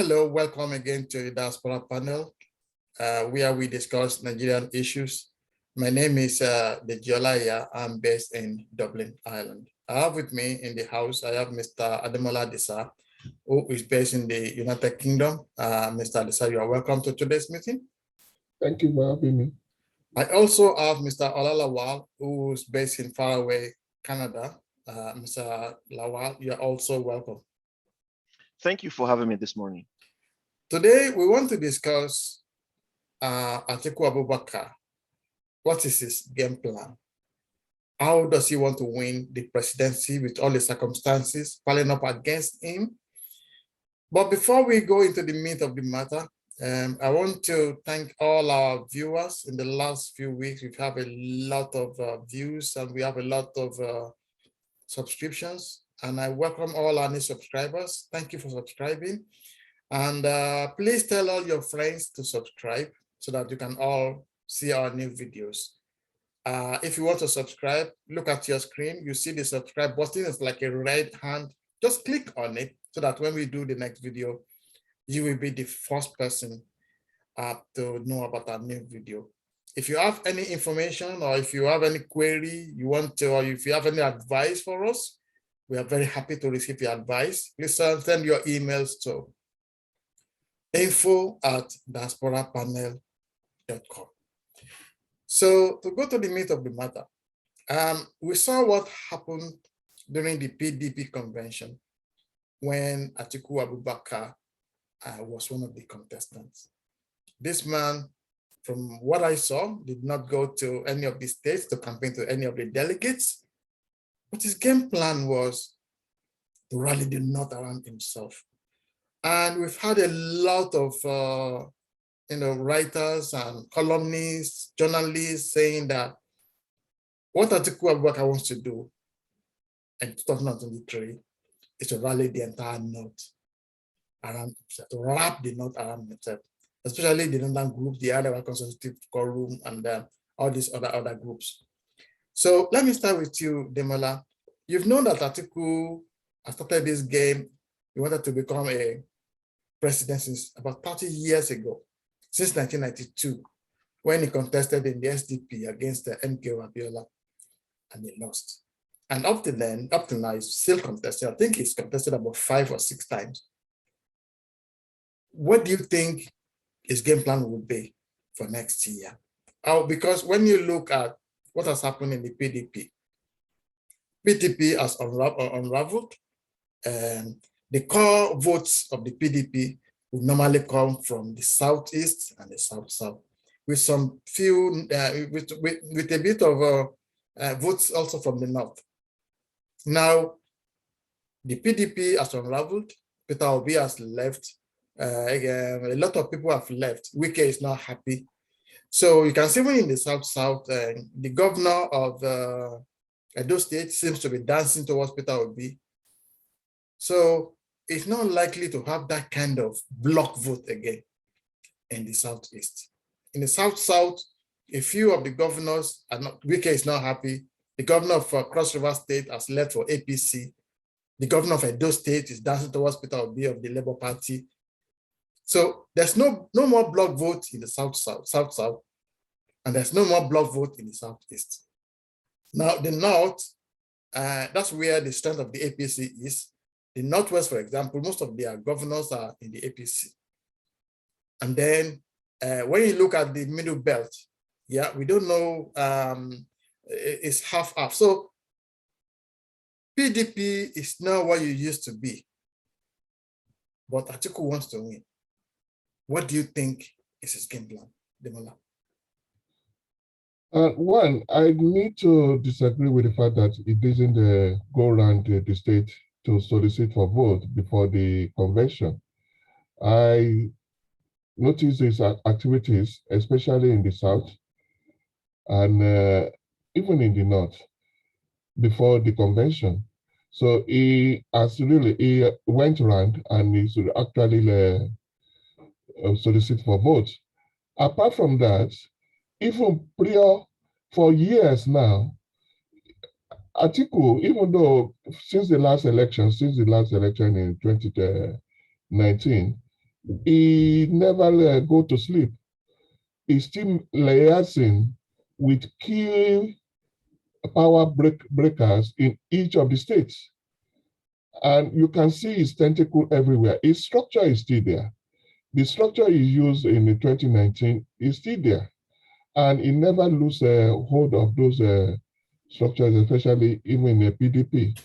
Hello, welcome again to the Diaspora panel, where we discuss Nigerian issues. My name is Dejolaya. I'm based in Dublin, Ireland. I have with me in the house, I have Mr. Ademola Disa, who is based in the United Kingdom. Mr. Disa, you are welcome to today's meeting. Thank you for having me. I also have Mr. Olalawal, who is based in faraway Canada. Mr. Lawal, you're also welcome. Thank you for having me this morning. Today, we want to discuss Atiku Abubakar. What is his game plan? How does he want to win the presidency with all the circumstances piling up against him? But before we go into the meat of the matter, I want to thank all our viewers. In the last few weeks, we've had a lot of views and we have a lot of subscriptions. And I welcome all our new subscribers. Thank you for subscribing. And please tell all your friends to subscribe so that you can all see our new videos. If you want to subscribe, look at your screen. You see the subscribe button. It's like a red hand. Just click on it so that when we do the next video, you will be the first person to know about our new video. If you have any information or if you have any query you want to, or if you have any advice for us, we are very happy to receive your advice. Please send your emails to info@diasporapanel.com. So to go to the meat of the matter, we saw what happened during the PDP convention when Atiku Abubakar was one of the contestants. This man, from what I saw, did not go to any of the states to campaign to any of the delegates, but his game plan was to rally the North around himself. And we've had a lot of writers and columnists, journalists saying that what Atiku Abubakar wants to do in 2023 is to rally the entire North around himself, to wrap the North around himself, especially the Northern groups, the Adawa Consultative Forum, and all these other groups. So let me start with you, Demola. You've known that Atiku has started this game. He wanted to become a president since about 30 years ago, since 1992, when he contested in the SDP against the MKO Abiola, and he lost. And up to now, he's still contested. I think he's contested about 5 or 6 times. What do you think his game plan would be for next year? Because when you look at what has happened in the PDP has unraveled. The core votes of the PDP would normally come from the Southeast and the South-South, with some few, with a bit of votes also from the North. Now, the PDP has unraveled. Peter Obi has left. A lot of people have left. Wike is not happy. So you can see when in the South-South, the governor of Edo State seems to be dancing towards Peter Obi. So it's not likely to have that kind of block vote again in the Southeast. In the South-South, a few of the governors are not, Wike is not happy. The governor of Cross River State has left for APC. The governor of Edo State is dancing towards Peter Obi of the Labour Party. So there's no more block vote in the South-South, and there's no more block vote in the Southeast. Now, the North, that's where the strength of the APC is. The Northwest, for example, most of their governors are in the APC. And then when you look at the middle belt, yeah, we don't know, it's half-half. So PDP is not what you used to be, but Atiku wants to win. What do you think is his game plan, Demola? One, I need to disagree with the fact that it doesn't go around the state to solicit for vote before the convention. I noticed his activities, especially in the South and even in the North, before the convention. So he went around and he should actually solicit for votes. Apart from that, even for years now, Atiku, even though since the last election in 2019, he never go to sleep. He's still liaising with key power breakers in each of the states. And you can see his tentacle everywhere. His structure is still there. The structure he used in the 2019 is still there. And he never lose hold of those structures, especially even in the PDP.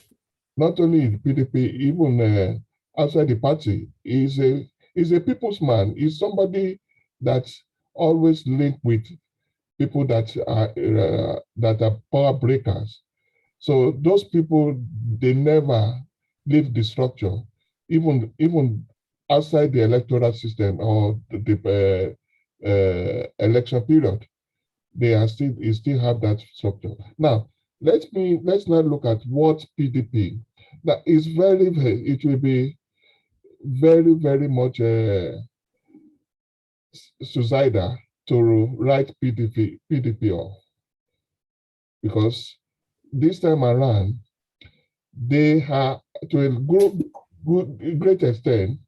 Not only in the PDP, even outside the party, he's a people's man. He's somebody that's always linked with people that are power breakers. So those people, they never leave the structure, even outside the electoral system or the election period. You still have that structure. Now, let's now look at what PDP. That is it will be very, very much suicidal to write PDP off, because this time around they are to a great extent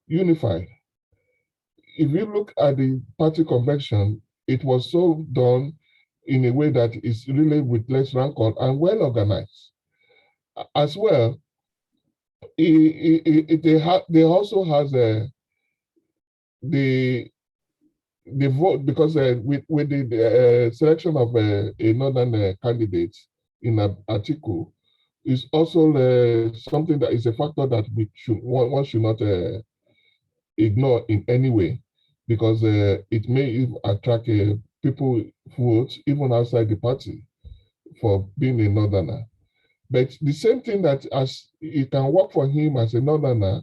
unified. If you look at the party convention, it was so done in a way that is really with less rancor and well organized. As well, they also has the vote, because with the selection of a northern candidate in Atiku is also something that is a factor that one should not ignore in any way, because it may even attract people votes even outside the party for being a northerner. But the same thing that as it can work for him as a northerner,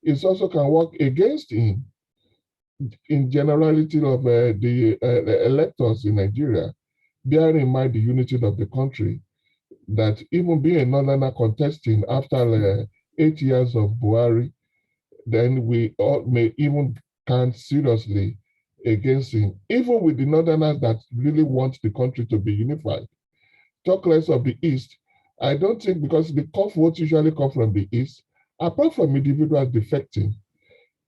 it also can work against him in generality of the electors in Nigeria, bearing in mind the unity of the country, that even being a northerner contesting after 8 years of Buhari, then we all may even count seriously against him, even with the northerners that really want the country to be unified. Talk less of the East. I don't think, because the tough votes usually come from the East, apart from individuals defecting,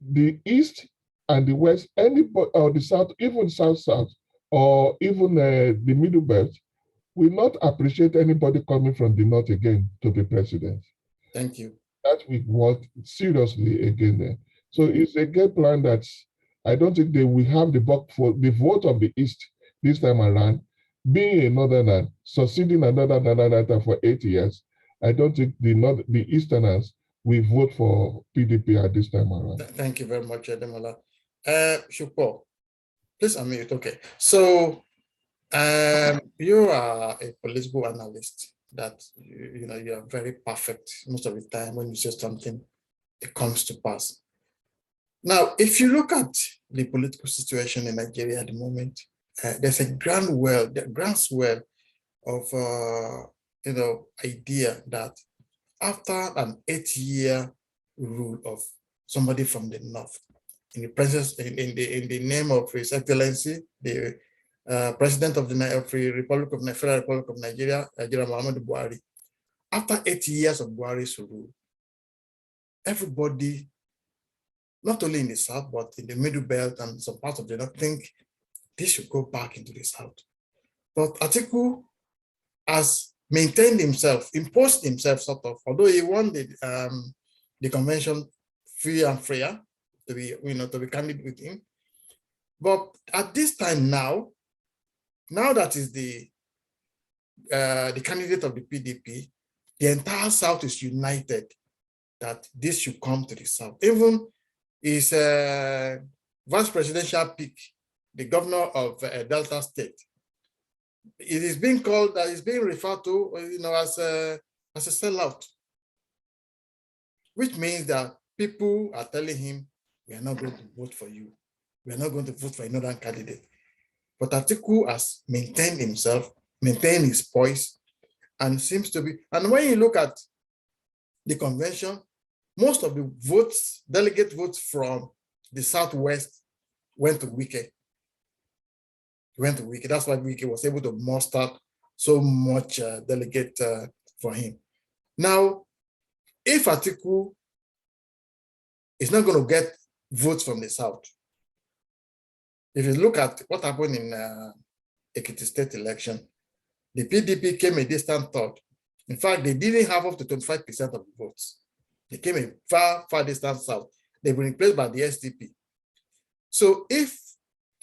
the East and the West, anybody, or the South, even South, or even the Middle Belt, will not appreciate anybody coming from the North again to be president. Thank you. That we want seriously again there. So it's a game plan that I don't think they will have the vote of the East this time around. Being a northerner, succeeding another for 8 years, I don't think the Easterners will vote for PDP at this time around. Thank you very much, Ademola. Shupo, please unmute. Okay. So you are a political analyst that you are very perfect most of the time. When you say something, it comes to pass. Now, if you look at the political situation in Nigeria at the moment, there's a groundswell of idea that after an 8-year rule of somebody from the North, in the presence, in the name of His Excellency, the President of the Federal Republic of Nigeria, General Muhammadu Buhari, after 8 years of Buhari's rule, everybody, not only in the South, but in the Middle Belt and some parts of the North, think this should go back into the South. But Atiku has maintained himself, imposed himself sort of, although he won the convention free and fair to be candid with him. But at this time now that is the candidate of the PDP, the entire South is united that this should come to the South. Even his vice presidential pick, the governor of Delta State, it is being called, that is being referred to, as a sellout, which means that people are telling him, we are not going to vote for you. We are not going to vote for another candidate. But Atiku has maintained himself, maintained his poise, and seems to be, and when you look at the convention, most of the votes, delegate votes from the Southwest went to Wike. That's why Wike was able to muster so much delegate for him. Now, if Atiku is not going to get votes from the South. If you look at what happened in Ekiti State election, the PDP came a distant third. In fact, they didn't have up to 25% of the votes. They came a far, far distant south. They were replaced by the SDP. So if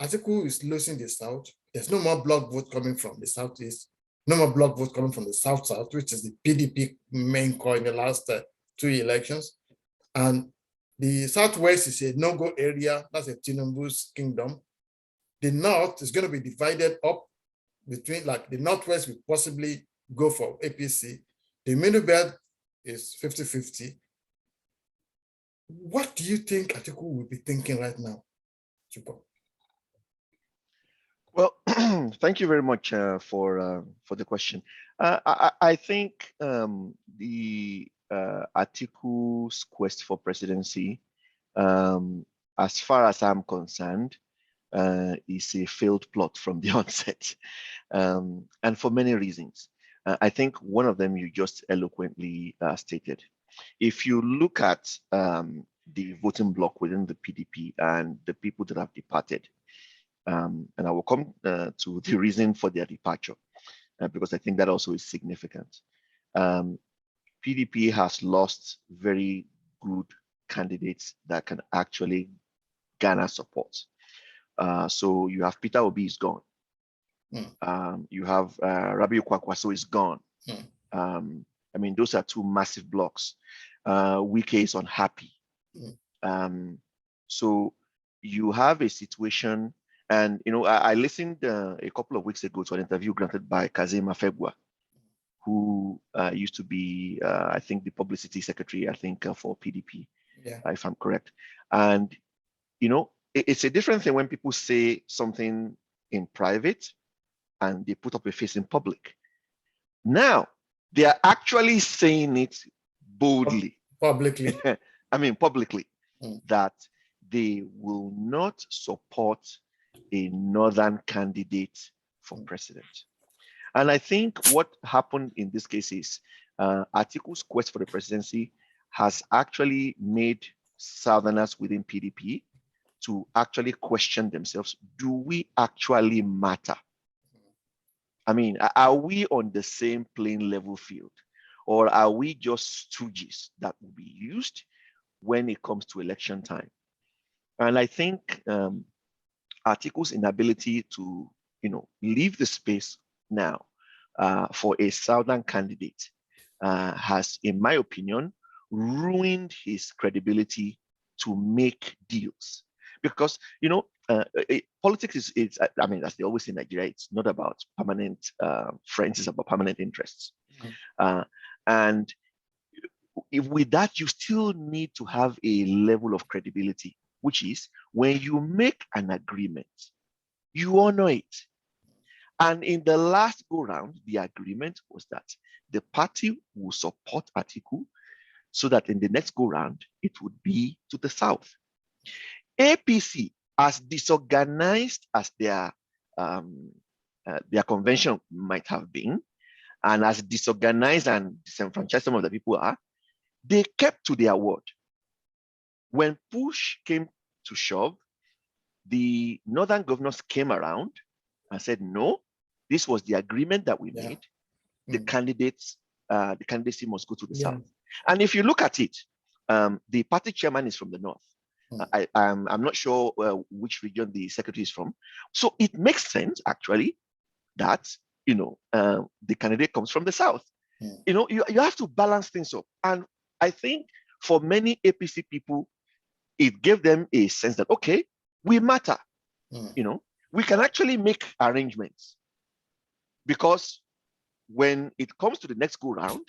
Atiku is losing the South, there's no more block vote coming from the Southeast, no more block vote coming from the South-South, which is the PDP main core in the last 2 elections. And the Southwest is a no-go area. That's a Tinubu's kingdom. The North is going to be divided up between, like the Northwest will possibly go for APC. The middle belt is 50-50. What do you think Atiku will be thinking right now, Chupo? Well, thank you very much for the question. I think the Atiku's quest for presidency, as far as I'm concerned, is a failed plot from the onset, and for many reasons. I think one of them you just eloquently stated. If you look at the voting bloc within the PDP and the people that have departed, and I will come to the reason for their departure, because I think that also is significant. PDP has lost very good candidates that can actually garner support. So you have Peter Obi is gone. You have Rabiu Kwakwaso is gone. I mean, those are two massive blocks. Wike is unhappy. So you have a situation, and I listened a couple of weeks ago to an interview granted by Kazim Afegwa, who used to be, I think, the publicity secretary, I think, for PDP, if I'm correct. And it's a different thing when people say something in private and they put up a face in public. Now, they are actually saying it boldly. Publicly. I mean, publicly, that they will not support a northern candidate for president. And I think what happened in this case is Atiku's quest for the presidency has actually made Southerners within PDP to actually question themselves. Do we actually matter? I mean, are we on the same playing level field? Or are we just stooges that will be used when it comes to election time? And I think Atiku's inability to, leave the space now for a Southern candidate has, in my opinion, ruined his credibility to make deals. Because, politics is, I mean, as they always say in Nigeria, it's not about permanent friends, it's about permanent interests. And with that, you still need to have a level of credibility, which is when you make an agreement, you honor it. And in the last go round, the agreement was that the party will support Atiku so that in the next go round, it would be to the south. APC, as disorganized as their convention might have been, and as disorganized and disenfranchised some of the people are, they kept to their word. When push came to shove, the northern governors came around and said, no, this was the agreement that we made. The candidates, the candidacy must go to the south. And if you look at it, the party chairman is from the north. I'm not sure which region the secretary is from. So it makes sense, actually, that the candidate comes from the south. You have to balance things up. And I think for many APC people, it gave them a sense that, okay, we matter. We can actually make arrangements, because when it comes to the next go round,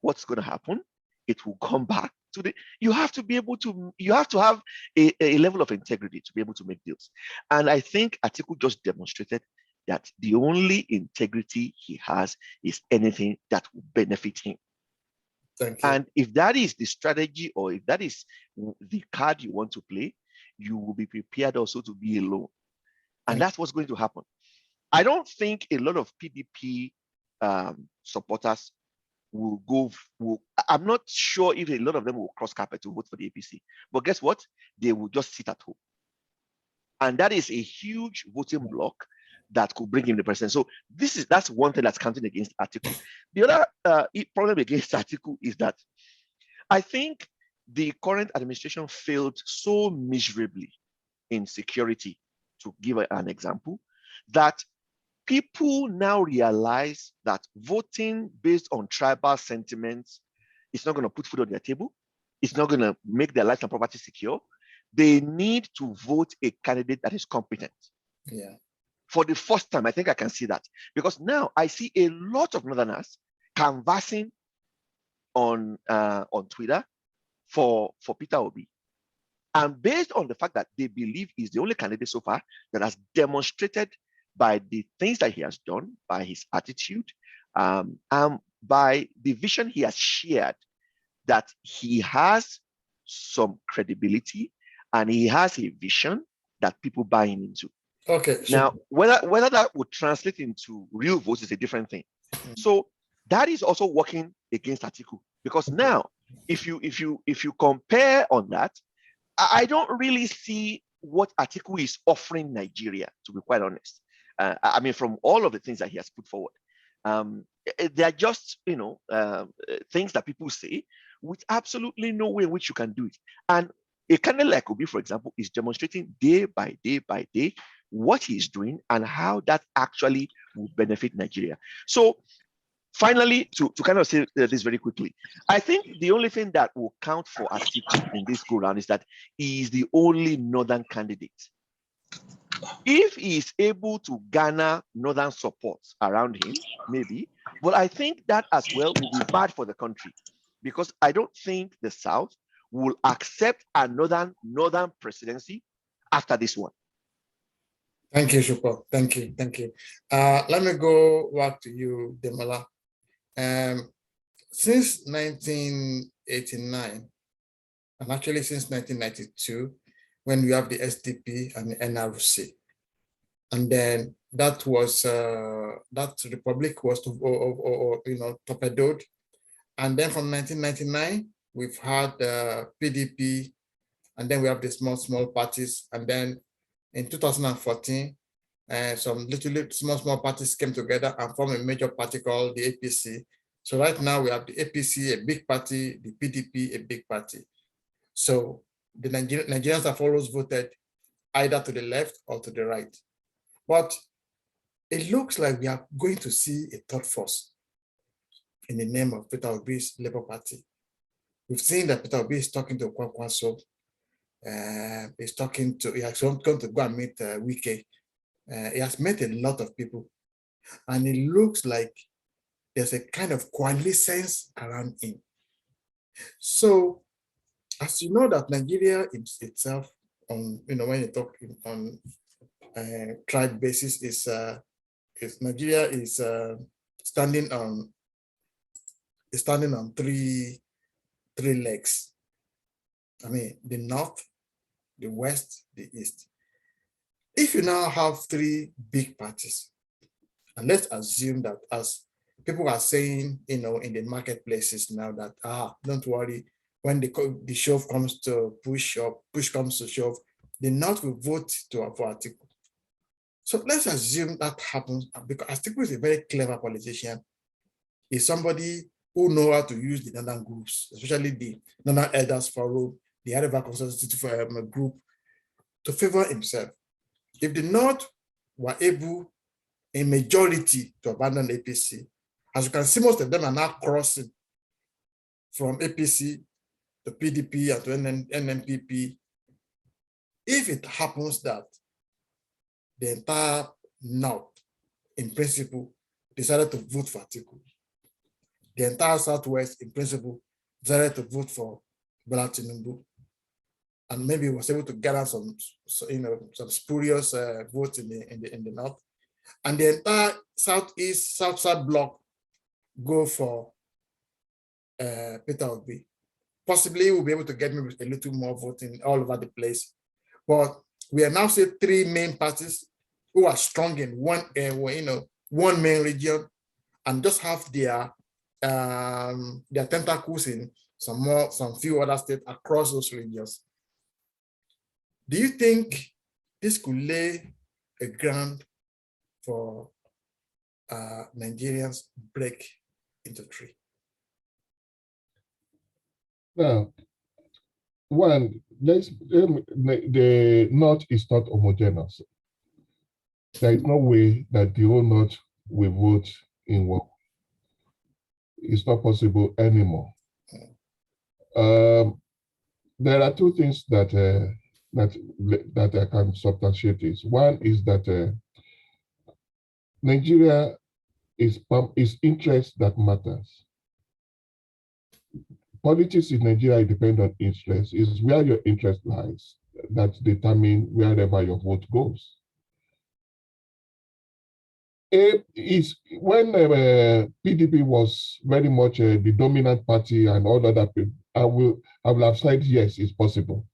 what's going to happen? It will come back to you have to be able to, you have to have a level of integrity to be able to make deals. And I think Atiku just demonstrated that the only integrity he has is anything that will benefit him. Thank you. And if that is the strategy, or if that is the card you want to play, you will be prepared also to be alone. And that's what's going to happen. I don't think a lot of PDP supporters will go, I'm not sure if a lot of them will cross carpet to vote for the APC, but guess what? They will just sit at home. And that is a huge voting bloc that could bring him the president. So that's one thing that's counting against Atiku. The other problem against Atiku is that I think the current administration failed so miserably in security, to give an example, that people now realize that voting based on tribal sentiments is not going to put food on their table. It's not going to make their life and property secure. They need to vote a candidate that is competent. Yeah. For the first time, I think I can see that, because now I see a lot of Northerners canvassing on Twitter for Peter Obi. And based on the fact that they believe he's the only candidate so far that has demonstrated by the things that he has done, by his attitude, and by the vision he has shared, that he has some credibility and he has a vision that people buy into. Okay. Now, whether that would translate into real votes is a different thing. So that is also working against Atiku, because now, if you compare on that, I don't really see what Atiku is offering Nigeria, to be quite honest. I mean, from all of the things that he has put forward, they are just things that people say with absolutely no way in which you can do it. And a candidate like Obi, for example, is demonstrating day by day by day what he is doing and how that actually will benefit Nigeria. So finally, to kind of say this very quickly, I think the only thing that will count for Atiku in this go round is that he is the only northern candidate. If he is able to garner northern support around him, maybe, but I think that as well will be bad for the country, because I don't think the South will accept a northern presidency after this one. Thank you, Shupo. Thank you. Let me go back to you, Demola. Since 1989, and actually since 1992, when we have the SDP and the NRC, and then that was that republic was torpedoed, and then from 1999 we've had PDP, and then we have the small parties, and then in 2014, some little small parties came together and formed a major party called the APC. So right now we have the APC, a big party, the PDP, a big party. So the Nigerians have always voted either to the left or to the right. But it looks like we are going to see a third force in the name of Peter Obi's Labour Party. We've seen that Peter Obi is talking to Kwankwaso. He's going to go and meet Wike. He has met a lot of people, and it looks like there's a kind of coalescence around him. So, as you know, that Nigeria itself, when you talk on tribe basis, Nigeria is standing on three legs. I mean, the north, the west, the east. If you now have three big parties, and let's assume that, as people are saying, in the marketplaces now, that don't worry, when the shove comes to push, or push comes to shove, the north will vote for Atiku. So let's assume that happens, because Atiku is a very clever politician. He's somebody who knows how to use the northern groups, especially the northern elders forum, the Arewa Consultative Group, to favor himself. If the North were able, a majority, to abandon APC, as you can see, most of them are now crossing from APC to PDP and to NNPP. If it happens that the entire North, in principle, decided to vote for Atiku, the entire Southwest, in principle, decided to vote for Bola Tinubu, and maybe was able to gather some spurious votes in the North, and the entire Southeast, South bloc go for Peter Obi. Possibly we'll be able to get maybe a little more voting all over the place. But we are now seeing three main parties who are strong in one main region, and just have their their tentacles in some few other states across those regions. Do you think this could lay a ground for Nigerians break into three? Now, one, the North is not homogeneous. There is no way that the whole North will vote in one. It's not possible anymore. There are two things that I can substantiate this. One is that Nigeria is interest that matters. Politics in Nigeria depend on interest. It's where your interest lies that determine wherever your vote goes. When PDP was very much the dominant party and all other people, I will have said yes, it's possible,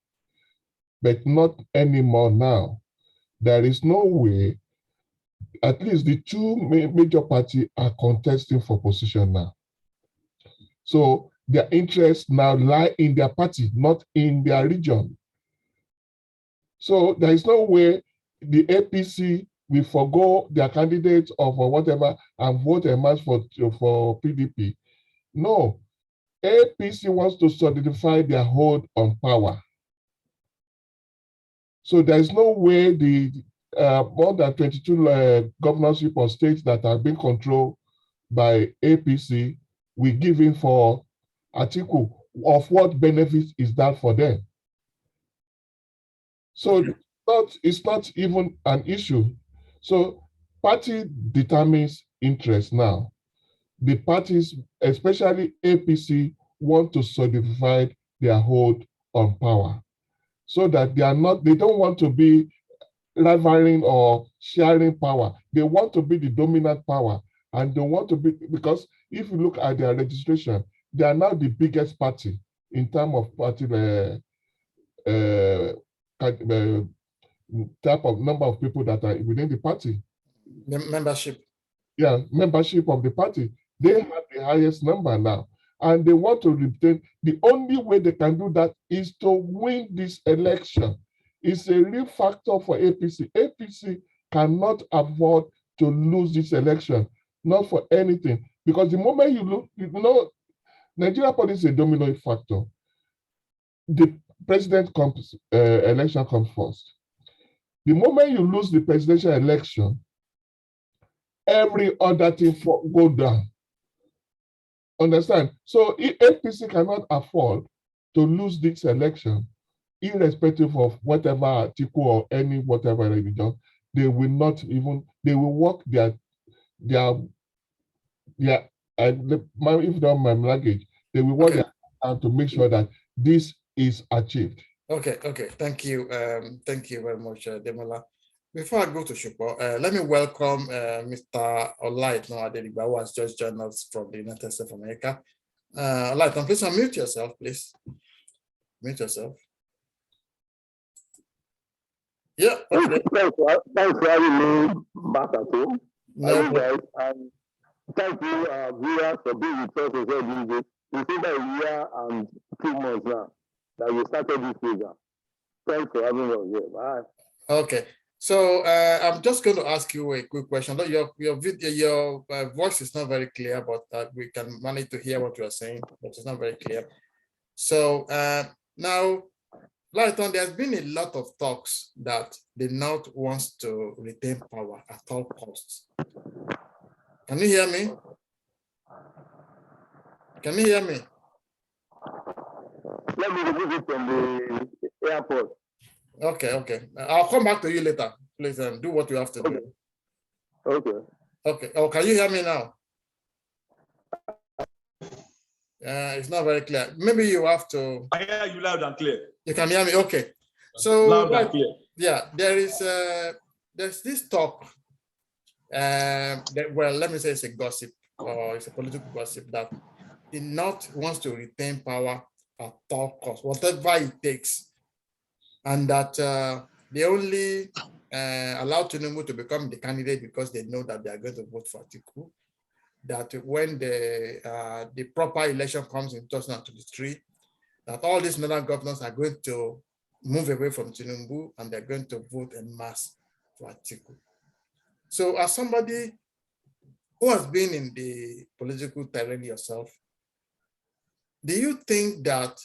but not anymore now. There is no way. At least the two major parties are contesting for position now. So their interests now lie in their party, not in their region. So there is no way the APC will forgo their candidates or for whatever and vote a match for PDP. No, APC wants to solidify their hold on power. So there is no way the more than 22 governorship of states that have been controlled by APC will give in for Atiku. Of what benefit is that for them? So it's not even an issue. So party determines interest now. The parties, especially APC, want to solidify their hold on power so that they don't want to be rivaling or sharing power. They want to be the dominant power, and they want to be, because if you look at their registration, they are now the biggest party in terms of party type of number of people that are within the party. Membership. Yeah, membership of the party. They have the highest number now, and they want to retain. The only way they can do that is to win this election. It's a real factor for APC. APC cannot afford to lose this election, not for anything. Because the moment you look, Nigeria politics is a domino factor. The president election comes first. The moment you lose the presidential election, every other thing go down. Understand? So APC cannot afford to lose this election, irrespective of whatever Atiku or any whatever religion. They will not even, they will work their if not my language, they will work to make sure that this is achieved. Okay. Thank you. Thank you very much, Demola. Before I go to Shupo, let me welcome Mr. Olaitan Adeligba, who has just joined us from the United States of America. Olaitan, please unmute yourself, please. Mute yourself. Yeah. Okay. Thanks for having me back at home. No problem. And thank you, viewers, for being with us as well. It's over a year and 2 months now that we started this program. Thanks for having us here. Bye. Okay. So I'm just going to ask you a quick question. Your video, your voice is not very clear, but we can manage to hear what you are saying, but it's not very clear. So now, Olaitan, there's been a lot of talks that the North wants to retain power at all costs. Can you hear me? Can you hear me? Let me remove it from the airport. Okay. I'll come back to you later. Please do what you have to do. Okay. Oh, can you hear me now? It's not very clear. Maybe you have to. I hear you loud and clear. You can hear me? Okay. So loud and clear. Yeah, there's this talk. Well, let me say it's a gossip or it's a political gossip that the North wants to retain power at all costs, whatever it takes, and that they only allow Tinubu to become the candidate because they know that they are going to vote for Atiku, that when the proper election comes in 2023, that all these northern governors are going to move away from Tinubu and they're going to vote en masse for Atiku. So as somebody who has been in the political terrain yourself, do you think that,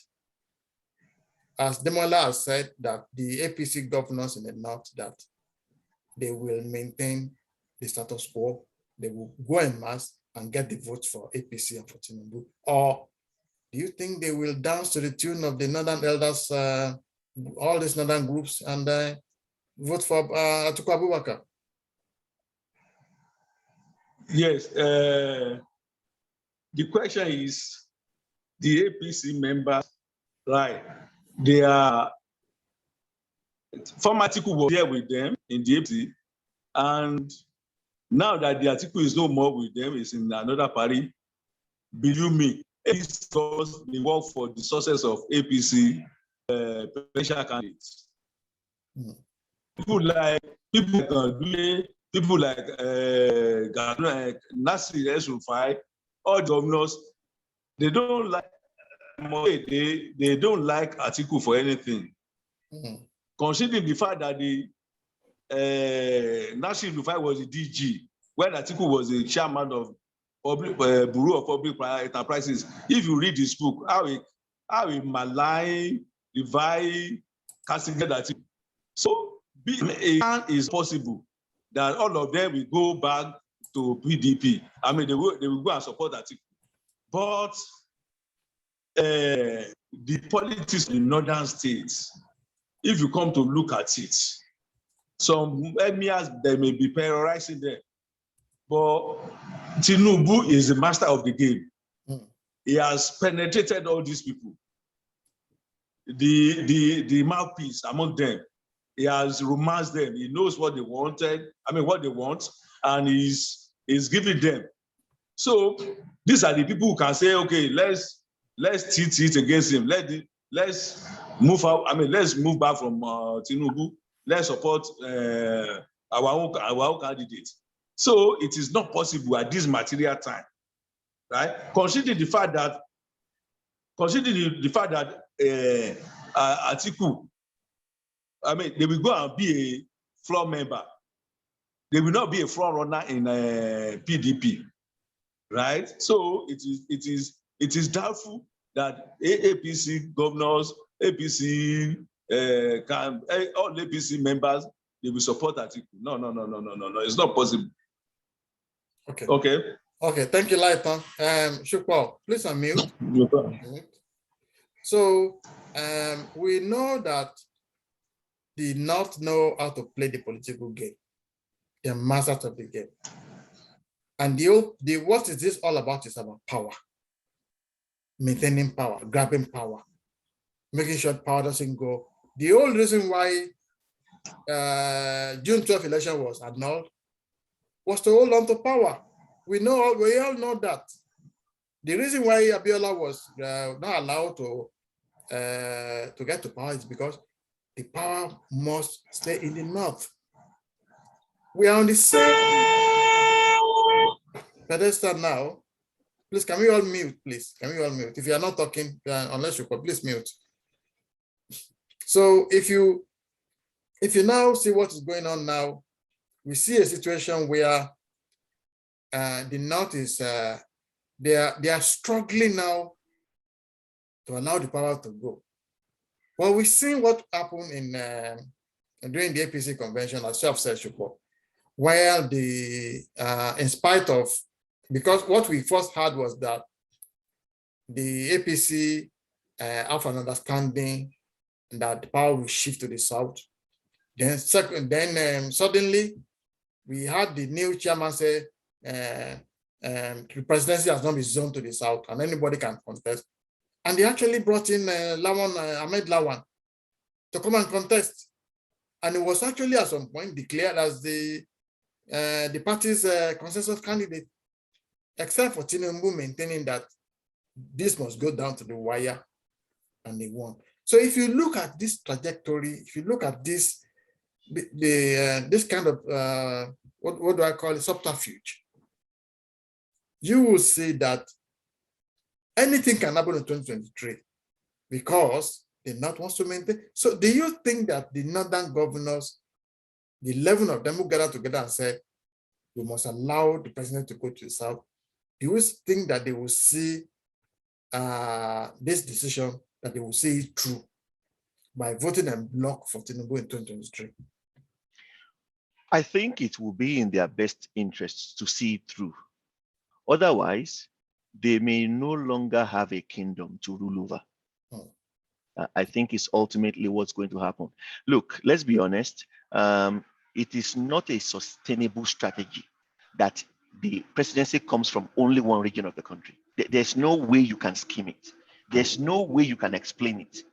as Demola has said, that the APC governors in the north, that they will maintain the status quo, they will go en masse and get the votes for APC and for Tinubu? Or do you think they will dance to the tune of the northern elders, all these northern groups, and vote for Atiku Abubakar? Yes, the question is, the APC members, right? They are, former Atiku was here with them in the APC, and now that the Atiku is no more with them, is in another party, believe me, it's because they work for the success of APC presidential candidates. People like Nasir El-Rufai, all governors, they don't like Atiku for anything. Considering the fact that the Nasir El-Rufai was the DG, when Atiku was the chairman of Bureau of Public Enterprises. If you read this book, how he malign, divide, castigate Atiku. So it is possible that all of them will go back to PDP. I mean, they will go and support Atiku. But the politics in northern states, if you come to look at it, some emirs, they may be terrorizing them. But Tinubu is the master of the game. He has penetrated all these people. The mouthpiece among them. He has romanced them. He knows what they wanted. What they want, and he's giving them. So these are the people who can say, okay, let's teach it against him. Let's move out. Let's move back from Tinubu. Let's support our own candidate. So it is not possible at this material time, right? Considering the fact that Atiku, they will go and be a floor member. They will not be a front runner in PDP, right? So it is doubtful that APC governors, APC all APC members, they will support Atiku. No. It's not possible. Okay. Thank you, Lighton. Shukwa, please unmute. No problem. So we know that the North know how to play the political game. They're masters of the game. And what is this all about is about power. Maintaining power, grabbing power, making sure power doesn't go. The whole reason why June 12th election was annulled was to hold on to power. We all know that. The reason why Abiola was not allowed to get to power is because the power must stay in the North. We are on the same pedestal now. Please, can we all mute, please? Can we all mute? If you are not talking, unless you could, please mute. So if you now see what is going on now, we see a situation where the North is, they are struggling now to allow the power to go. Well, we've seen what happened during the APC convention, as Chef said, where in spite of, because what we first had was that the APC have an understanding that the power will shift to the South. Then suddenly we had the new chairman say the presidency has not been zoned to the South and anybody can contest. And they actually brought in Ahmed Lawan to come and contest. And it was actually at some point declared as the party's consensus candidate, except for Tinubu maintaining that this must go down to the wire, and they won. So if you look at this trajectory, if you look at this, this kind of, what do I call it, subterfuge, you will see that anything can happen in 2023 because the North wants to maintain. So do you think that the Northern governors, the 11 of them who gathered together and said, we must allow the president to go to the South, do you think that they will see this decision, that they will see it through by voting en bloc for Tinubu in 2023? I think it will be in their best interests to see it through. Otherwise, they may no longer have a kingdom to rule over. I think it's ultimately what's going to happen. Look, let's be honest. It is not a sustainable strategy that the presidency comes from only one region of the country. There's no way you can scheme it. There's no way you can explain it.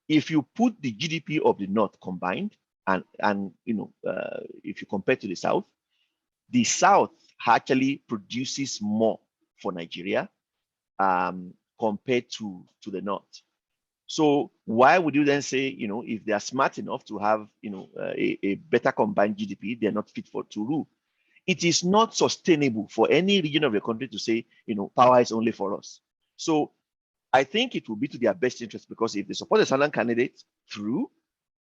If you put the GDP of the North combined, and if you compare to the South actually produces more for Nigeria compared to the North. So why would you then say, if they are smart enough to have, a better combined GDP, they're not fit to rule? It is not sustainable for any region of the country to say, power is only for us. So I think it will be to their best interest, because if they support a Southern candidate through,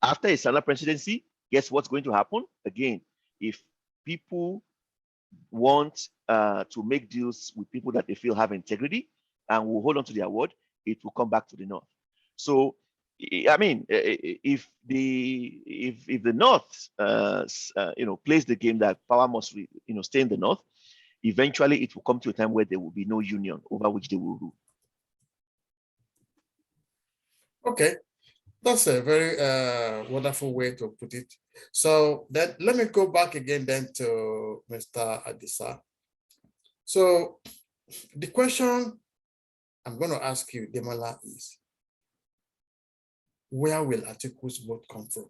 after a Southern presidency, guess what's going to happen? Again, if people want to make deals with people that they feel have integrity and will hold on to their word, it will come back to the North. So, I mean, if the North, plays the game that power must, stay in the North, eventually it will come to a time where there will be no union over which they will rule. Okay, that's a very wonderful way to put it. So let me go back again then to Mr. Adisa. So the question I'm going to ask you, Demola, is where will Atiku's vote come from?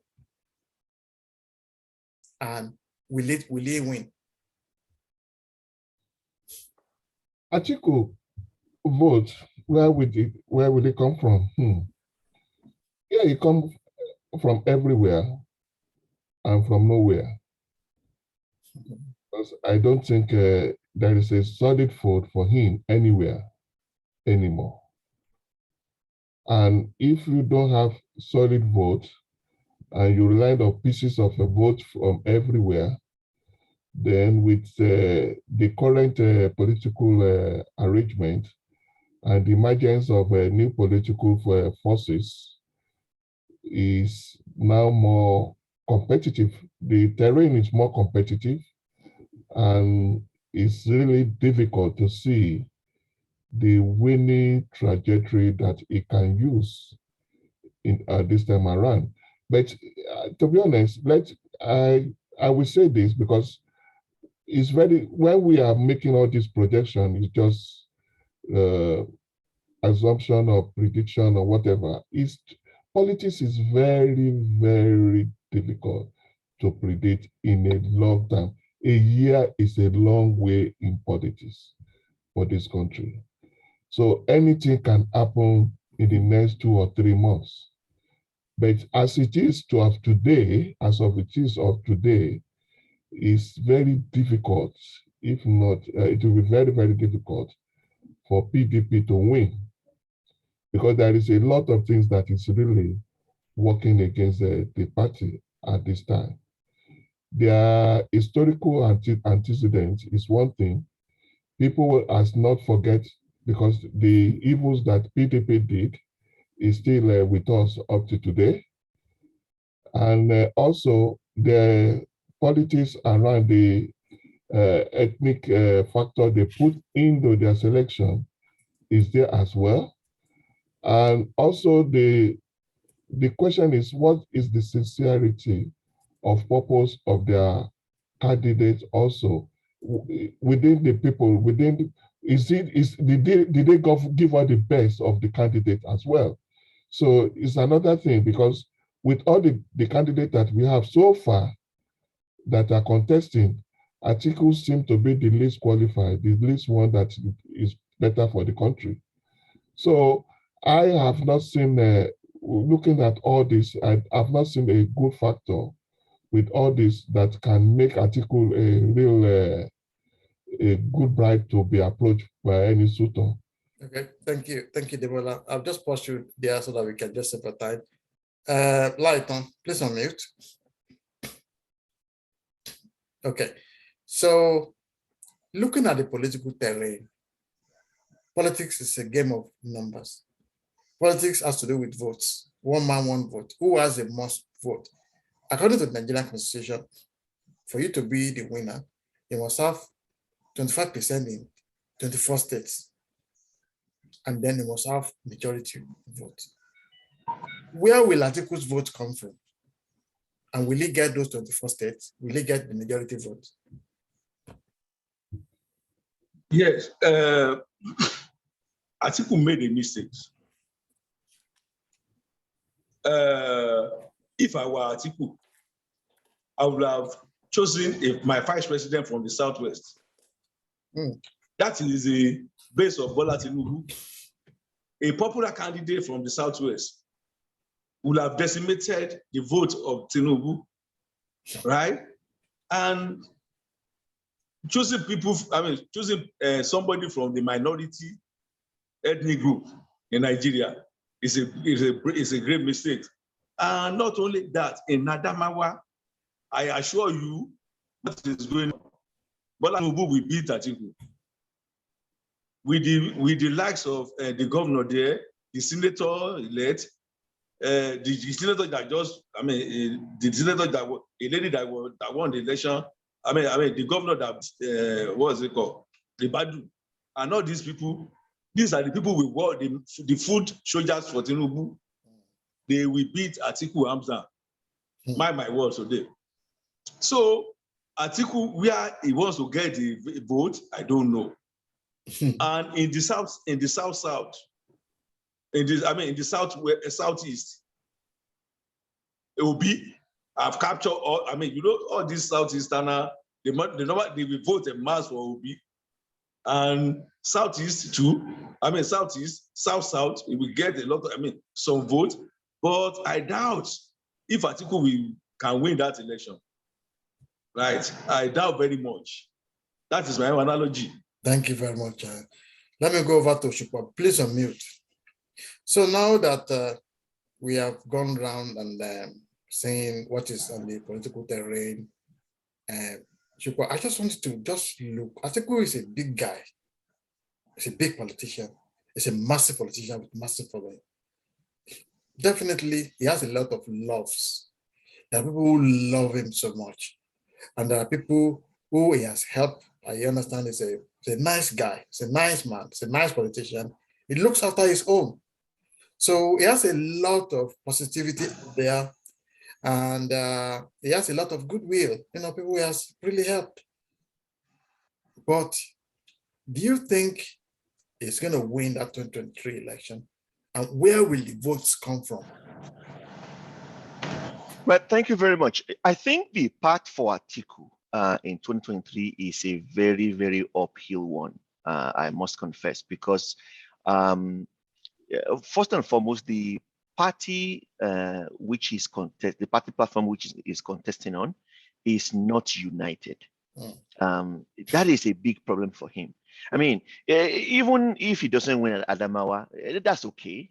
And will he win? Atiku vote, where will it come from? Yeah, it comes from everywhere and from nowhere. Because I don't think there is a solid vote for him anywhere anymore. And if you don't have solid vote and you rely on pieces of a vote from everywhere, then with the current political arrangement and the emergence of new political forces, is now more competitive. The terrain is more competitive, and it's really difficult to see the winning trajectory that it can use in this time around. But to be honest, I will say this because it's when we are making all this projection, it's just assumption or prediction or whatever. Politics is very, very difficult to predict in a long time. A year is a long way in politics for this country. So anything can happen in the next 2 or 3 months. But as it is of today, it's very difficult, if not, it will be very, very difficult for PDP to win, because there is a lot of things that is really working against the party at this time. Their historical antecedents is one thing. People must not forget, because the evils that PDP did is still with us up to today. And also the politics around the ethnic factor they put into their selection is there as well. And also the question is, what is the sincerity of purpose of their candidates also within the people, did they give out the best of the candidate as well? So it's another thing, because with all the candidates that we have so far that are contesting, Atiku seems to be the least qualified, the least one that is better for the country. So I have not seen, looking at all this, I have not seen a good factor with all this that can make Atiku a good bribe to be approached by any suitor. Okay, thank you, Demola. I'll just pause you there so that we can just save time. Lighton, please unmute. Okay, so looking at the political terrain, politics is a game of numbers. Politics has to do with votes. One man, one vote. Who has the most vote? According to the Nigerian Constitution, for you to be the winner, you must have 25% in 24 states. And then you must have majority vote. Where will Atiku's vote come from? And will he get those 24 states? Will he get the majority vote? Yes, Atiku made a mistake. If I were Atiku, I would have chosen my vice president from the Southwest. That is a base of Bola Tinubu. A popular candidate from the Southwest would have decimated the vote of Tinubu, right? And choosing somebody from the minority ethnic group in Nigeria is a great mistake. And not only that, in Adamawa, I assure you what is going on. Bola Tinubu will beat Atiku. With the likes of the governor there, the senator elect, the senator that the senator that a lady that won the election. The governor that what is it called, the Badu, and all these people. These are the people we were the foot soldiers for Tinubu. They will beat Atiku Hamza. Mind my words today. So Atiku, where he wants to get the vote, I don't know. And in the south, in the southeast, it will be. I've captured all. All these southeasterners. They will vote a mass for Obi, and southeast too. Southeast, south. It will get a lot of. Some votes, but I doubt if Atiku can win that election. Right? I doubt very much. That is my analogy. Thank you very much. Let me go over to Shukwa. Please unmute. So now that we have gone around and saying what is on the political terrain, Shukwa, I just wanted to just look. Atiku is a big guy. He's a big politician. He's a massive politician with massive following. Definitely, he has a lot of loves. There are people who love him so much. And there are people who he has helped. I understand he's a nice guy. He's a nice man. He's a nice politician. He looks after his own. So he has a lot of positivity there. And he has a lot of goodwill. People he has really helped. But do you think he's going to win that 2023 election? And where will the votes come from? Well, thank you very much. I think the path for Atiku in 2023 is a very, very uphill one, I must confess, because first and foremost, the party which is the party platform which is contesting on is not united. That is a big problem for him. Even if he doesn't win at Adamawa, that's okay.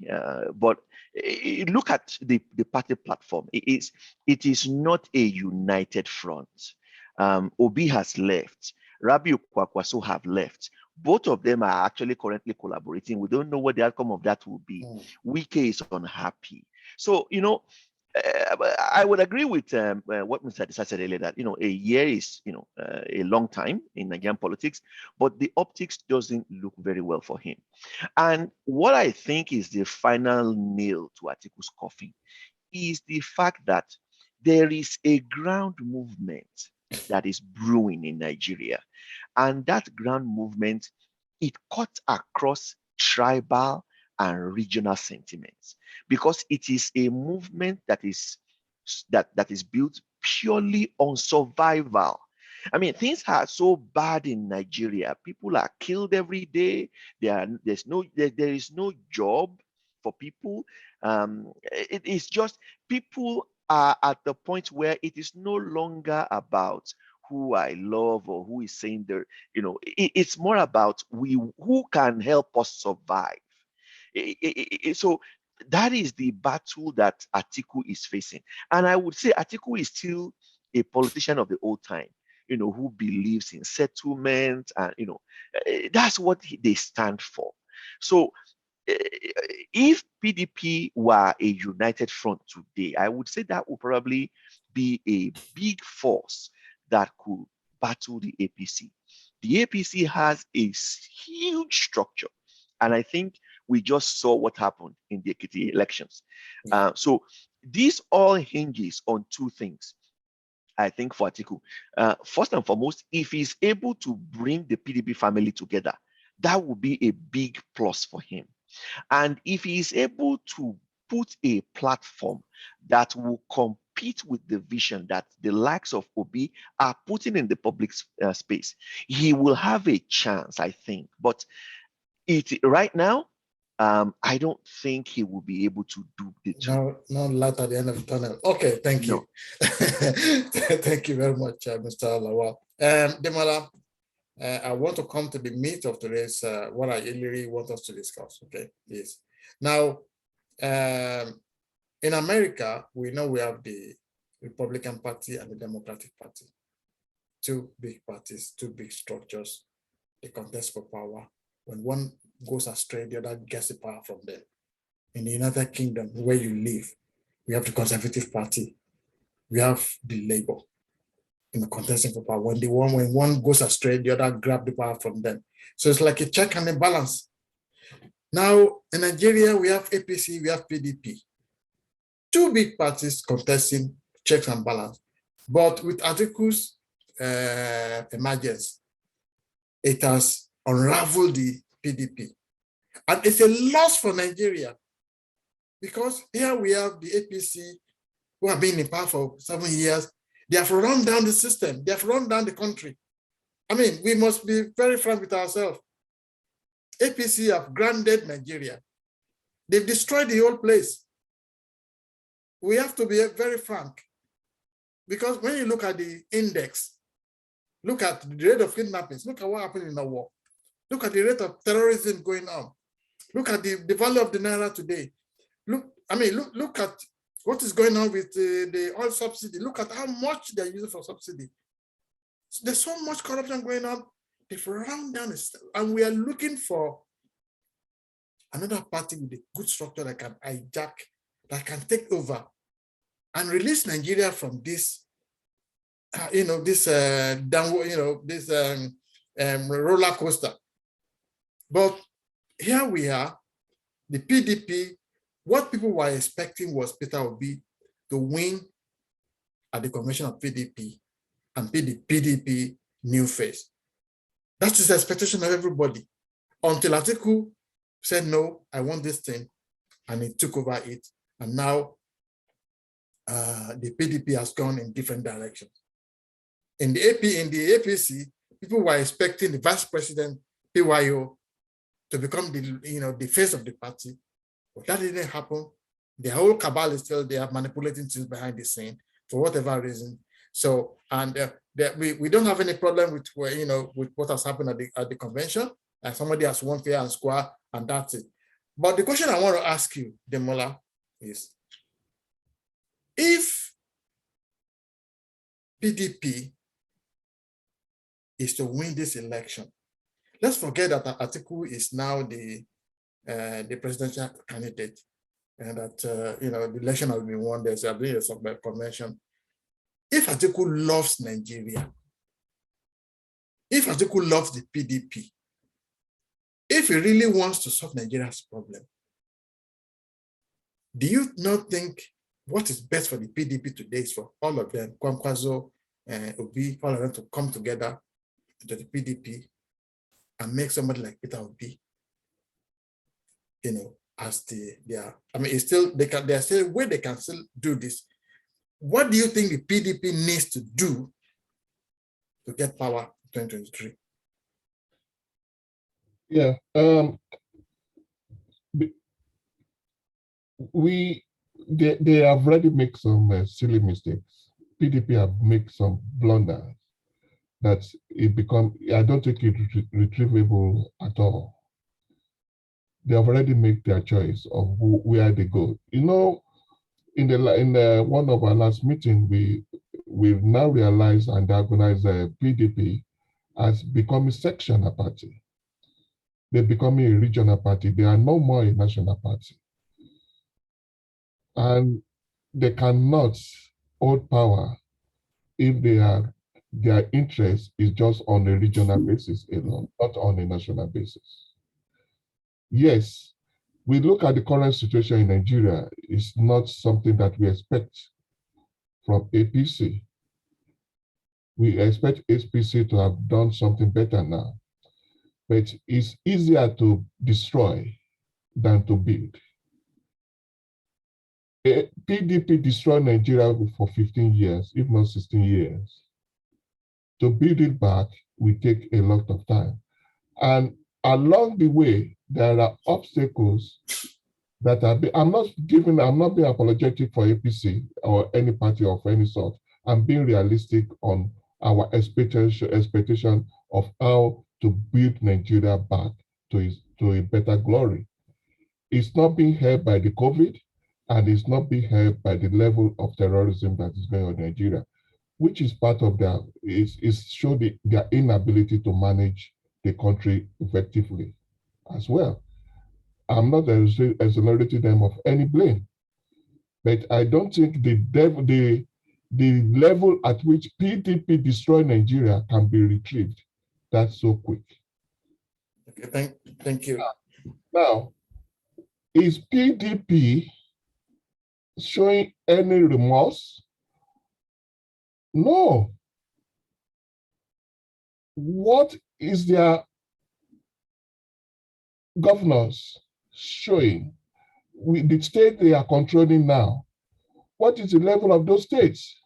But look at the party platform. It is not a united front. Obi has left. Rabiu Kwakwaso have left. Both of them are actually currently collaborating. We don't know what the outcome of that will be. Wike is unhappy. So, I would agree with what Mr. Adisa said earlier, that a year is a long time in Nigerian politics, but the optics doesn't look very well for him. And what I think is the final nail to Atiku's coffin is the fact that there is a ground movement that is brewing in Nigeria, and that ground movement, it cuts across tribal and regional sentiments, because it is a movement that is built purely on survival. Things are so bad in Nigeria. People are killed every day. There is no job for people. It is just people are at the point where it is no longer about who I love or who is saying there, it's more about who can help us survive. So that is the battle that Atiku is facing. And I would say Atiku is still a politician of the old time, who believes in settlement, and that's what they stand for. So if PDP were a united front today, I would say that would probably be a big force that could battle the APC. The APC has a huge structure, and I think we just saw what happened in the Ekiti elections. So this all hinges on two things, I think, for Atiku. First and foremost, if he's able to bring the PDP family together, that would be a big plus for him. And if he is able to put a platform that will compete with the vision that the likes of Obi are putting in the public space, he will have a chance, I think. But right now, I don't think he will be able to do the two. No light at the end of the tunnel. Okay, thank you. Thank you very much, Mr. Lawal. Demola, I want to come to the meat of today's, what I really want us to discuss, okay? Yes. Now, in America, we know we have the Republican Party and the Democratic Party. Two big parties, two big structures. They contest for power. When one goes astray, the other gets the power from them. In the United Kingdom, where you live, we have the Conservative Party. We have the Labour contesting for power. When one goes astray, the other grab the power from them. So it's like a check and a balance. Now, in Nigeria, we have APC, we have PDP. Two big parties contesting checks and balance. But with Atiku's emergence, it has unraveled the PDP. And it's a loss for Nigeria, because here we have the APC who have been in power for 7 years. They have run down the system. They have run down the country. I mean, we must be very frank with ourselves. APC have grounded Nigeria. They've destroyed the whole place. We have to be very frank, because when you look at the index, look at the rate of kidnappings, look at what happened in the war, look at the rate of terrorism going on, look at the value of the Naira today. Look at what is going on with the oil subsidy. Look at how much they're using for subsidy. So there's so much corruption going on. They've run down the system, and we are looking for another party with a good structure that can hijack, that can take over and release Nigeria from this, this roller coaster. But here we are, the PDP. What people were expecting was Peter Obi to win at the convention of PDP and be the PDP new face. That's the expectation of everybody, until Atiku said, no, I want this thing, and he took over it. And now the PDP has gone in different directions. In the APC, people were expecting the vice president, PYO, to become the face of the party. But that didn't happen. The whole cabal is still there, manipulating things behind the scene for whatever reason. So, and we don't have any problem with with what has happened at the convention, and somebody has won fair and square, and that's it. But the question I want to ask you, Demola, is if PDP is to win this election, let's forget that Atiku is now the presidential candidate, and that the election has been won. There's been a convention. If Atiku loves Nigeria, if Atiku loves the PDP, if he really wants to solve Nigeria's problem, do you not think what is best for the PDP today is for all of them, Kwankwaso, Obi, all of them, to come together to the PDP and make somebody like Peter Obi, as it's still, there's still a way they can still do this. What do you think the PDP needs to do to get power in 2023? Yeah, they have already made some silly mistakes. PDP have made some blunders. that I don't think it's retrievable at all. They have already made their choice of where they go. You know, in one of our last meeting, we've now realized and organized PDP as becoming sectional party. They're becoming a regional party. They are no more a national party. And they cannot hold power if their interest is just on a regional basis alone, not on a national basis. Yes, we look at the current situation in Nigeria, it's not something that we expect from APC. We expect APC to have done something better now, but it's easier to destroy than to build. PDP destroyed Nigeria for 15 years, if not 16 years. To build it back will take a lot of time. And along the way, there are obstacles that I'm not being apologetic for APC or any party of any sort. I'm being realistic on our expectation of how to build Nigeria back to a better glory. It's not being helped by the COVID, and it's not being helped by the level of terrorism that is going on in Nigeria, which is part of their inability to manage the country effectively as well. I'm not exonerating them of any blame, but I don't think the level at which PDP destroyed Nigeria can be retrieved that so quick. Okay, thank you. Now, is PDP showing any remorse? No. What is their governors showing? With the state they are controlling now, what is the level of those states?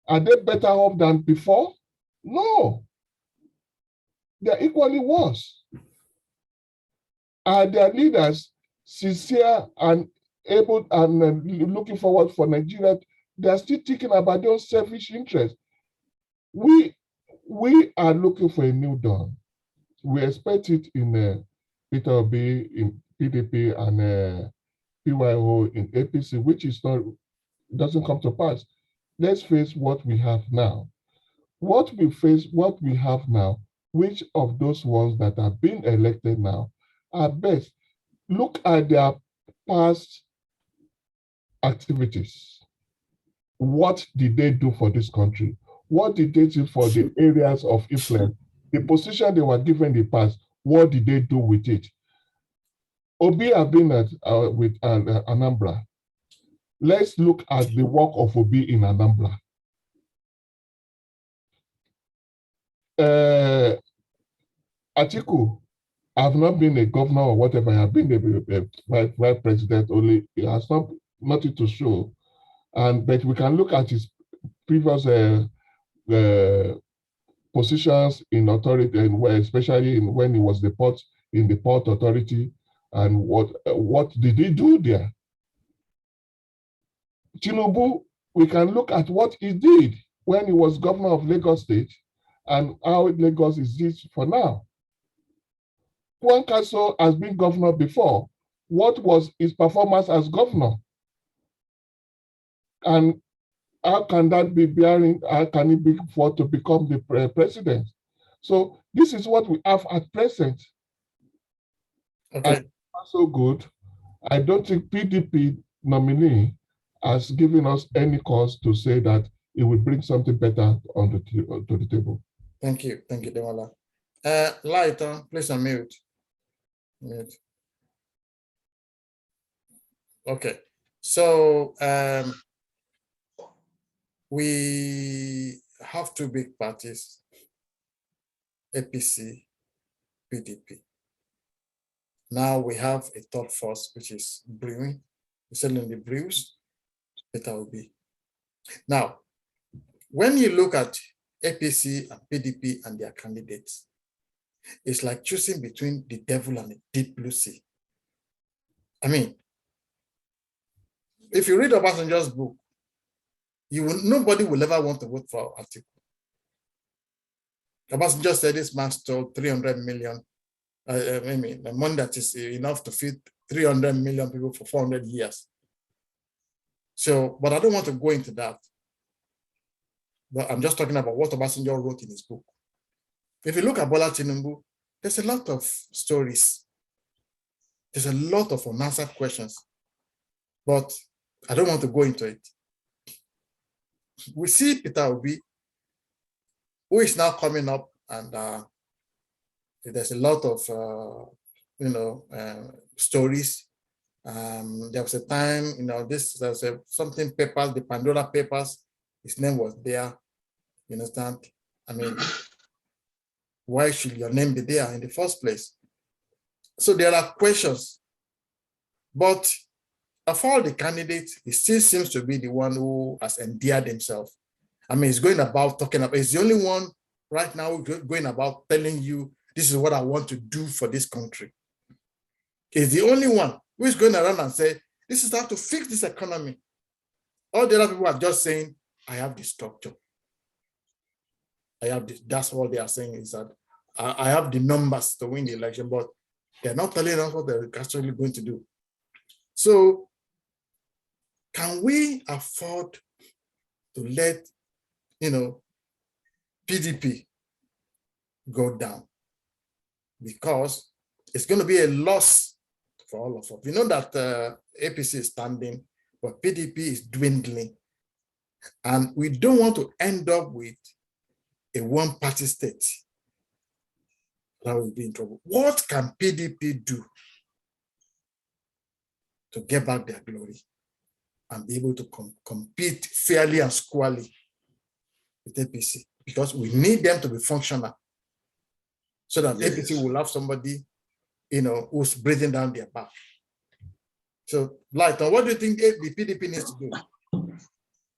Are they better off than before? No. They're equally worse. Are their leaders sincere and able and looking forward for Nigeria? They're still thinking about their own selfish interests. We are looking for a new dawn. We expect it in Peter Obi, in PDP, and PYO in APC, which doesn't come to pass. Let's face what we have now. What we have now, which of those ones that are being elected now are best? Look at their past activities. What did they do for this country? What did they do for the areas of influence? The position they were given in the past, what did they do with it? Obi have been with Anambra. Let's look at the work of Obi in Anambra. Atiku, I've not been a governor or whatever. I've been a vice president only. It has nothing to show. But we can look at his previous positions in authority, and especially when he was in the port authority, and what did he do there? Tinubu, we can look at what he did when he was governor of Lagos State and how Lagos is this for now. Kwankwaso has been governor before. What was his performance as governor? And how can that be bearing? How can he be for to become the president? So this is what we have at present. Okay. And so good. I don't think PDP nominee has given us any cause to say that it will bring something better to the table. Thank you, Demola. Lighton, please unmute. Mute. Okay, so we have two big parties, APC, PDP. Now we have a third force, which is brewing. We're selling the brews, Peter Obi. Now, when you look at APC and PDP and their candidates, it's like choosing between the devil and the deep blue sea. I mean, if you read Obasanjo's book, nobody will ever want to vote for Atiku. Obasanjo said this man stole 300 million. I mean, the money that is enough to feed 300 million people for 400 years. So, but I don't want to go into that. But I'm just talking about what Obasanjo wrote in his book. If you look at Bola Tinubu, there's a lot of stories. There's a lot of unanswered questions, but I don't want to go into it. We see Peter Obi, who is now coming up, and there's a lot of, stories. There was a time, there's something papers, the Pandora Papers, his name was there. You understand? I mean, why should your name be there in the first place? So there are questions, but of all the candidates, he still seems to be the one who has endeared himself. I mean, he's going about talking about, he's the only one right now going about telling you, this is what I want to do for this country. He's the only one who is going around and say, this is how to fix this economy. All the other people are just saying, I have the structure. I have this, that's what they are saying, is that I have the numbers to win the election, but they're not telling us what they're actually going to do. So can we afford to let, PDP go down? Because it's going to be a loss for all of us. We know that APC is standing, but PDP is dwindling. And we don't want to end up with a one-party state. That will be in trouble. What can PDP do to get back their glory and be able to compete fairly and squarely with APC? Because we need them to be functional so that APC will have somebody, who's breathing down their back. So, Lighton, what do you think the PDP needs to do?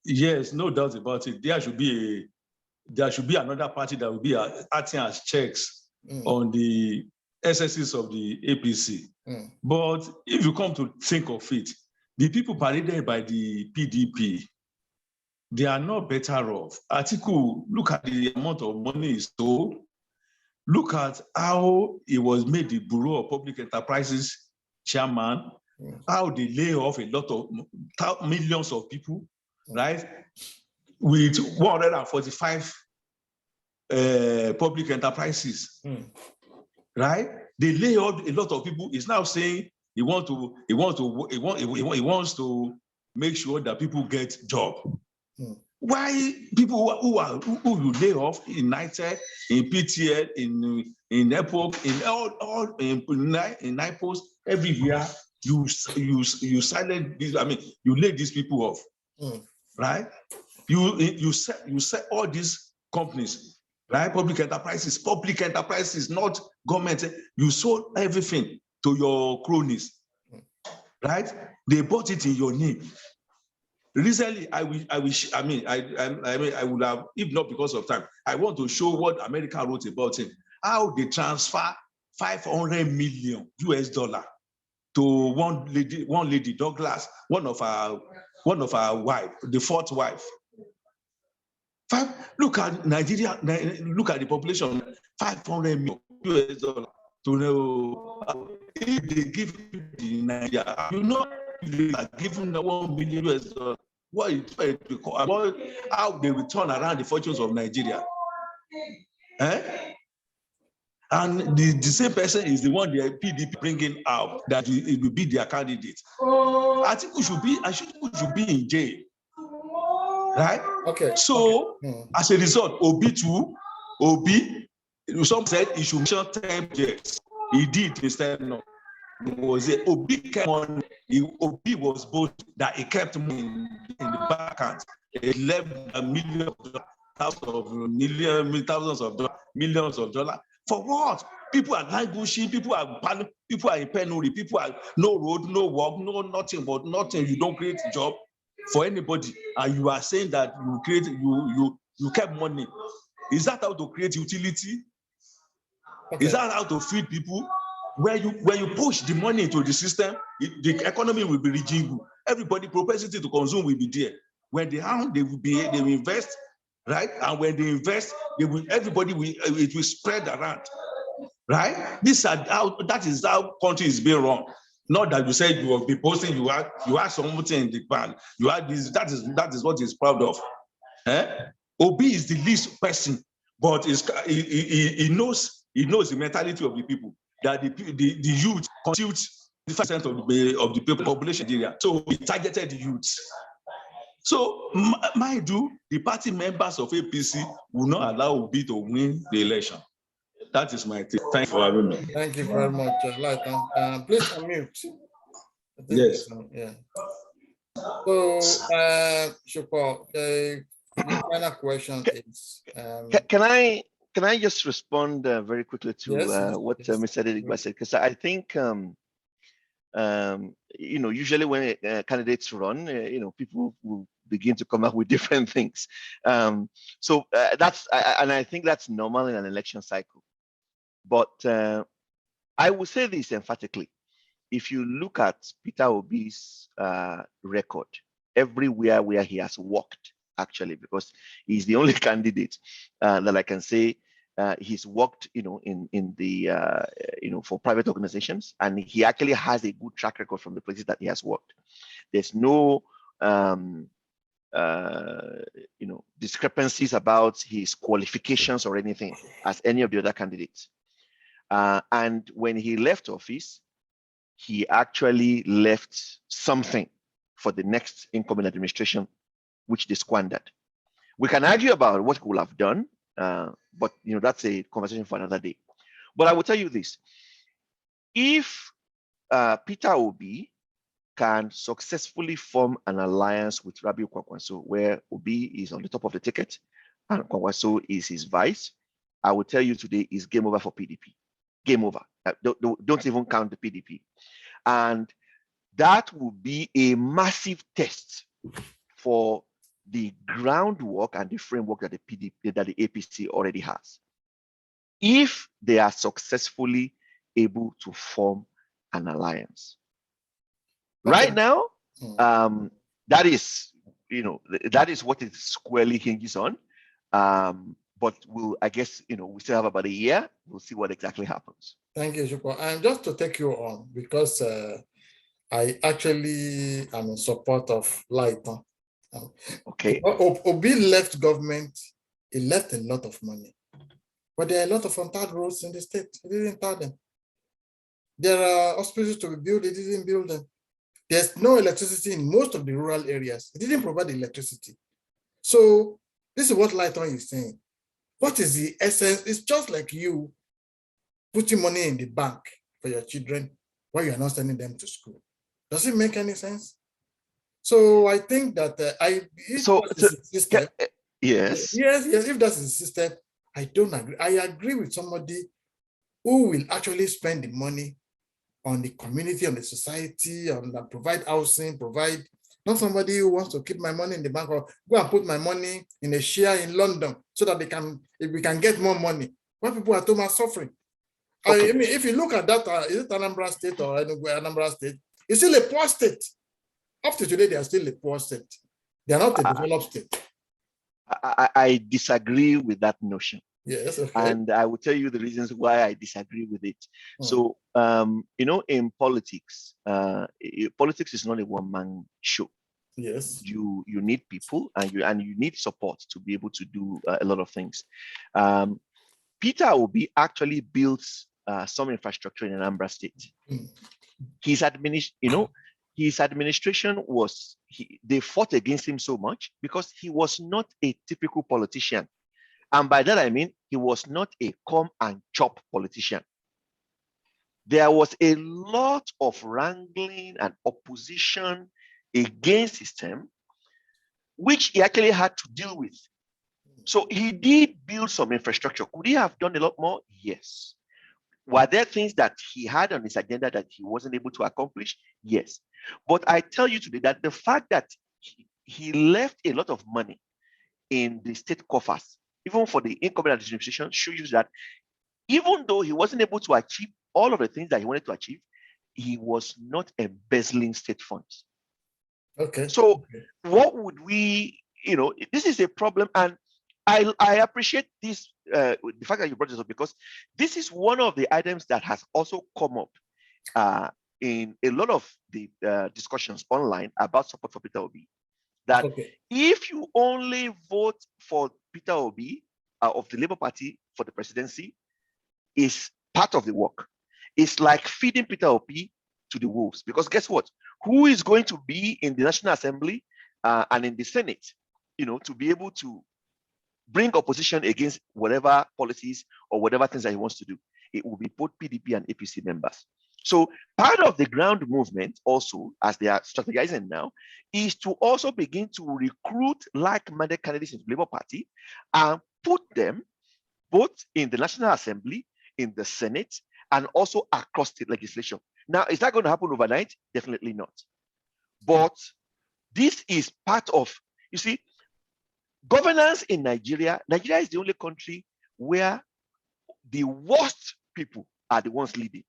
Yes, no doubt about it. There should be another party that will be acting as checks on the excesses of the APC. But if you come to think of it, the people paraded by the PDP, they are not better off. Atiku, look at the amount of money he stole. Look at how he was made the Bureau of Public Enterprises chairman, how they lay off a lot of millions of people, right? With 145 public enterprises, right? They lay off a lot of people. He's now saying he wants to make sure that people get job. Why people who you lay off in NITEC, in PTL, in Epoch, in all in NIPOS, everywhere you silent these. I mean, you lay these people off, right? You set all these companies, right? Public enterprises, not government. You sold everything to your cronies, right? They bought it in your name. Recently, I would have, if not because of time, I want to show what America wrote about him, how they transfer $500 million US to one lady, Douglas, one of our wife, the fourth wife. Look at Nigeria, look at the population, $500 million US to know if they give the Nigeria, they are giving the $1 million US. How they will turn around the fortunes of Nigeria. And the same person is the one the PDP bringing out that it will be their candidate. Atiku should be in jail, right? Okay. So as a result, Obi, some said he should mention 10 years. He did instead no. Was it Obi kept on? Obi was both that he kept money in the back end. He left millions of dollars. For what? People are languishing, people are in penury, people are no road, no work, no nothing but nothing. You don't create a job for anybody, and you are saying that you kept money. Is that how to create utility? Okay. Is that how to feed people? When you push the money into the system, the economy will be rejiggled. Everybody propensity to consume will be there. When they will invest, right? And when they invest, everybody will, it will spread around, right? That is how country is being run. Not that you said you will be posting, you have something in the bank, you have this, that is what he's proud of. Obi is the least person, but he knows the mentality of the people, that the youth constitute 50% of the people population in Nigeria. So he targeted the youths. So mind you, the party members of APC will not allow Obi to win the election. That is my take. Thank you for having me. Thank you very much, Lighton. Please unmute. Yes. Yeah. So, Shupo, the final question is. Can I just respond very quickly to what Mr. Dedigba said? Because I think usually when candidates run, people will begin to come up with different things. So that's, and I think that's normal in an election cycle. But I will say this emphatically. If you look at Peter Obi's record, everywhere where he has worked, actually, because he's the only candidate that I can say he's worked, in the, for private organizations, and he actually has a good track record from the places that he has worked. There's no, discrepancies about his qualifications or anything as any of the other candidates. And when he left office, he actually left something for the next incoming administration, which they squandered. We can argue about what he would have done, but that's a conversation for another day. But I will tell you this: if Peter Obi can successfully form an alliance with Rabiu Kwankwaso, where Obi is on the top of the ticket and Kwankwaso is his vice, I will tell you today is game over for PDP. Game over. Don't even count the PDP. And that will be a massive test for the groundwork and the framework that the APC already has. If they are successfully able to form an alliance. Okay. Right now, that is what it squarely hinges on. But I guess, we still have about a year. We'll see what exactly happens. Thank you, Shupo. And just to take you on, because I actually am in support of Lighton. Okay. Obi left government, he left a lot of money. But there are a lot of untarred roads in the state. He didn't tar them. There are hospitals to be built, he didn't build them. There's no electricity in most of the rural areas. He didn't provide the electricity. So this is what Lighton is saying. What is the essence? It's just like you putting money in the bank for your children while you're not sending them to school. Does it make any sense? So I think that yes, if that's the system, I don't agree. I agree with somebody who will actually spend the money on the community, on the society, on the provide housing, not somebody who wants to keep my money in the bank or go and put my money in a share in London so that we can get more money. When people at home are suffering. Okay. I mean, if you look at that, is it Anambra State or Anambra State? It's still a poor state. Up to today, they are still a poor state. They are not a developed state. I disagree with that notion. Yes, okay. And I will tell you the reasons why I disagree with it. So, in politics, politics is not a one-man show. Yes. You need people and you need support to be able to do a lot of things. Peter Obi actually built some infrastructure in Anambra State. His administration was, they fought against him so much because he was not a typical politician. And by that, I mean, he was not a come and chop politician. There was a lot of wrangling and opposition against his term, which he actually had to deal with. So he did build some infrastructure. Could he have done a lot more? Yes. Were there things that he had on his agenda that he wasn't able to accomplish? Yes. But I tell you today that the fact that he left a lot of money in the state coffers, even for the incoming administration, shows you that even though he wasn't able to achieve all of the things that he wanted to achieve, he was not embezzling state funds. Okay. So what would we, this is a problem. And I appreciate this, the fact that you brought this up, because this is one of the items that has also come up in a lot of the discussions online about support for Peter Obi. That if you only vote for Peter Obi of the Labour Party for the presidency, is part of the work. It's like feeding Peter Obi to the wolves, because guess what? Who is going to be in the National Assembly and in the Senate, to be able to bring opposition against whatever policies or whatever things that he wants to do? It will be both PDP and APC members. So part of the ground movement also, as they are strategizing now, is to also begin to recruit like-minded candidates into the Labour Party and put them both in the National Assembly, in the Senate, and also across state legislation. Now, is that going to happen overnight? Definitely not. But this is part of, you see, governance in Nigeria. Nigeria is the only country where the worst people are the ones leading.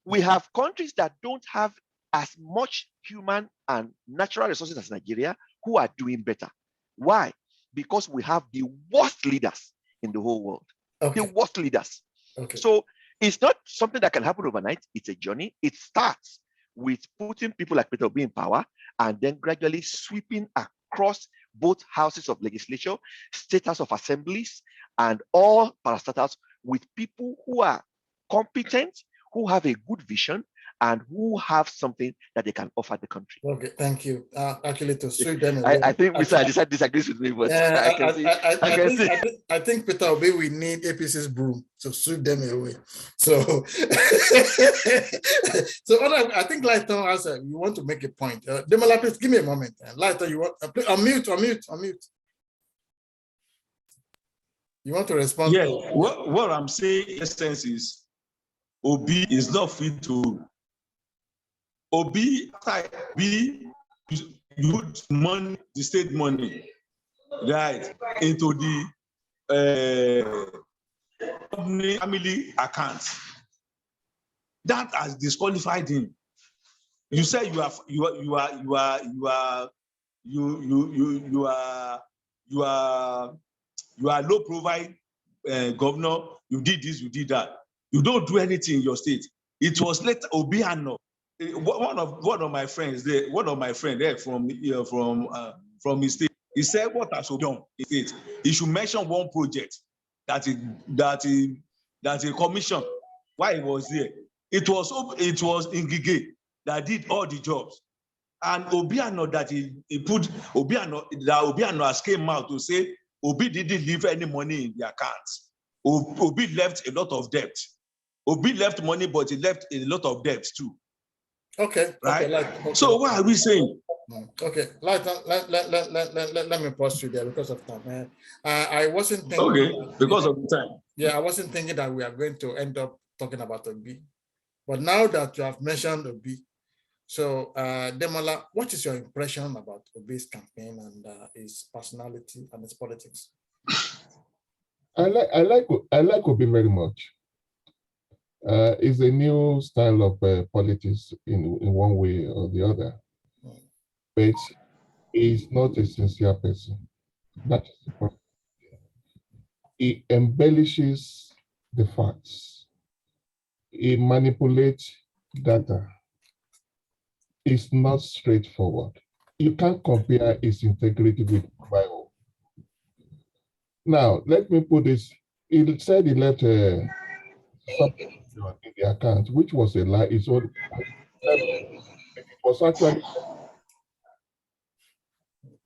We have countries that don't have as much human and natural resources as Nigeria who are doing better. Why? Because we have the worst leaders in the whole world. The worst leaders. So it's not something that can happen overnight. It's a journey. It starts with putting people like Peter Obi in power and then gradually sweeping across both houses of legislature, state house of assemblies, and all parastatals with people who are competent, who have a good vision, and who have something that they can offer the country. Okay, thank you. Actually, to sweep them away. I think Mr. Adisa disagrees with me, but I think Peter Obi, we need APC's broom to sweep them away. So, I think Lighton has you want to make a point. Demola, please give me a moment. Lighton, you want unmute. You want to respond? Yeah, what I'm saying in essence is Obi is not free to. Obi use money, the state money, right, into the family account. That has disqualified him. You say you are low profile governor. You did this, you did that. You don't do anything in your state. It was later Obiano. One of my friends there, from his state, he said, what has Obi done in state? He should mention one project that he commissioned while he was there. It was in Gige that did all the jobs. And Obiano that he put Obiano has came out to say Obi didn't leave any money in the accounts. Obi left a lot of debt. Obi left money, but he left a lot of debts too. Okay. Right. Okay. So what are we saying? Okay. Let me pause you there because of time. I wasn't thinking. Okay, because of the time. Yeah, I wasn't thinking that we are going to end up talking about Obi, but now that you have mentioned Obi, so Demola, what is your impression about Obi's campaign and his personality and his politics? I like Obi very much. It's a new style of politics in one way or the other, but he's not a sincere person. That is the problem. He embellishes the facts. He manipulates data. It's not straightforward. You can't compare his integrity with Bible. Now, let me put this. He said he left something in the account, which was a lie. It was actually,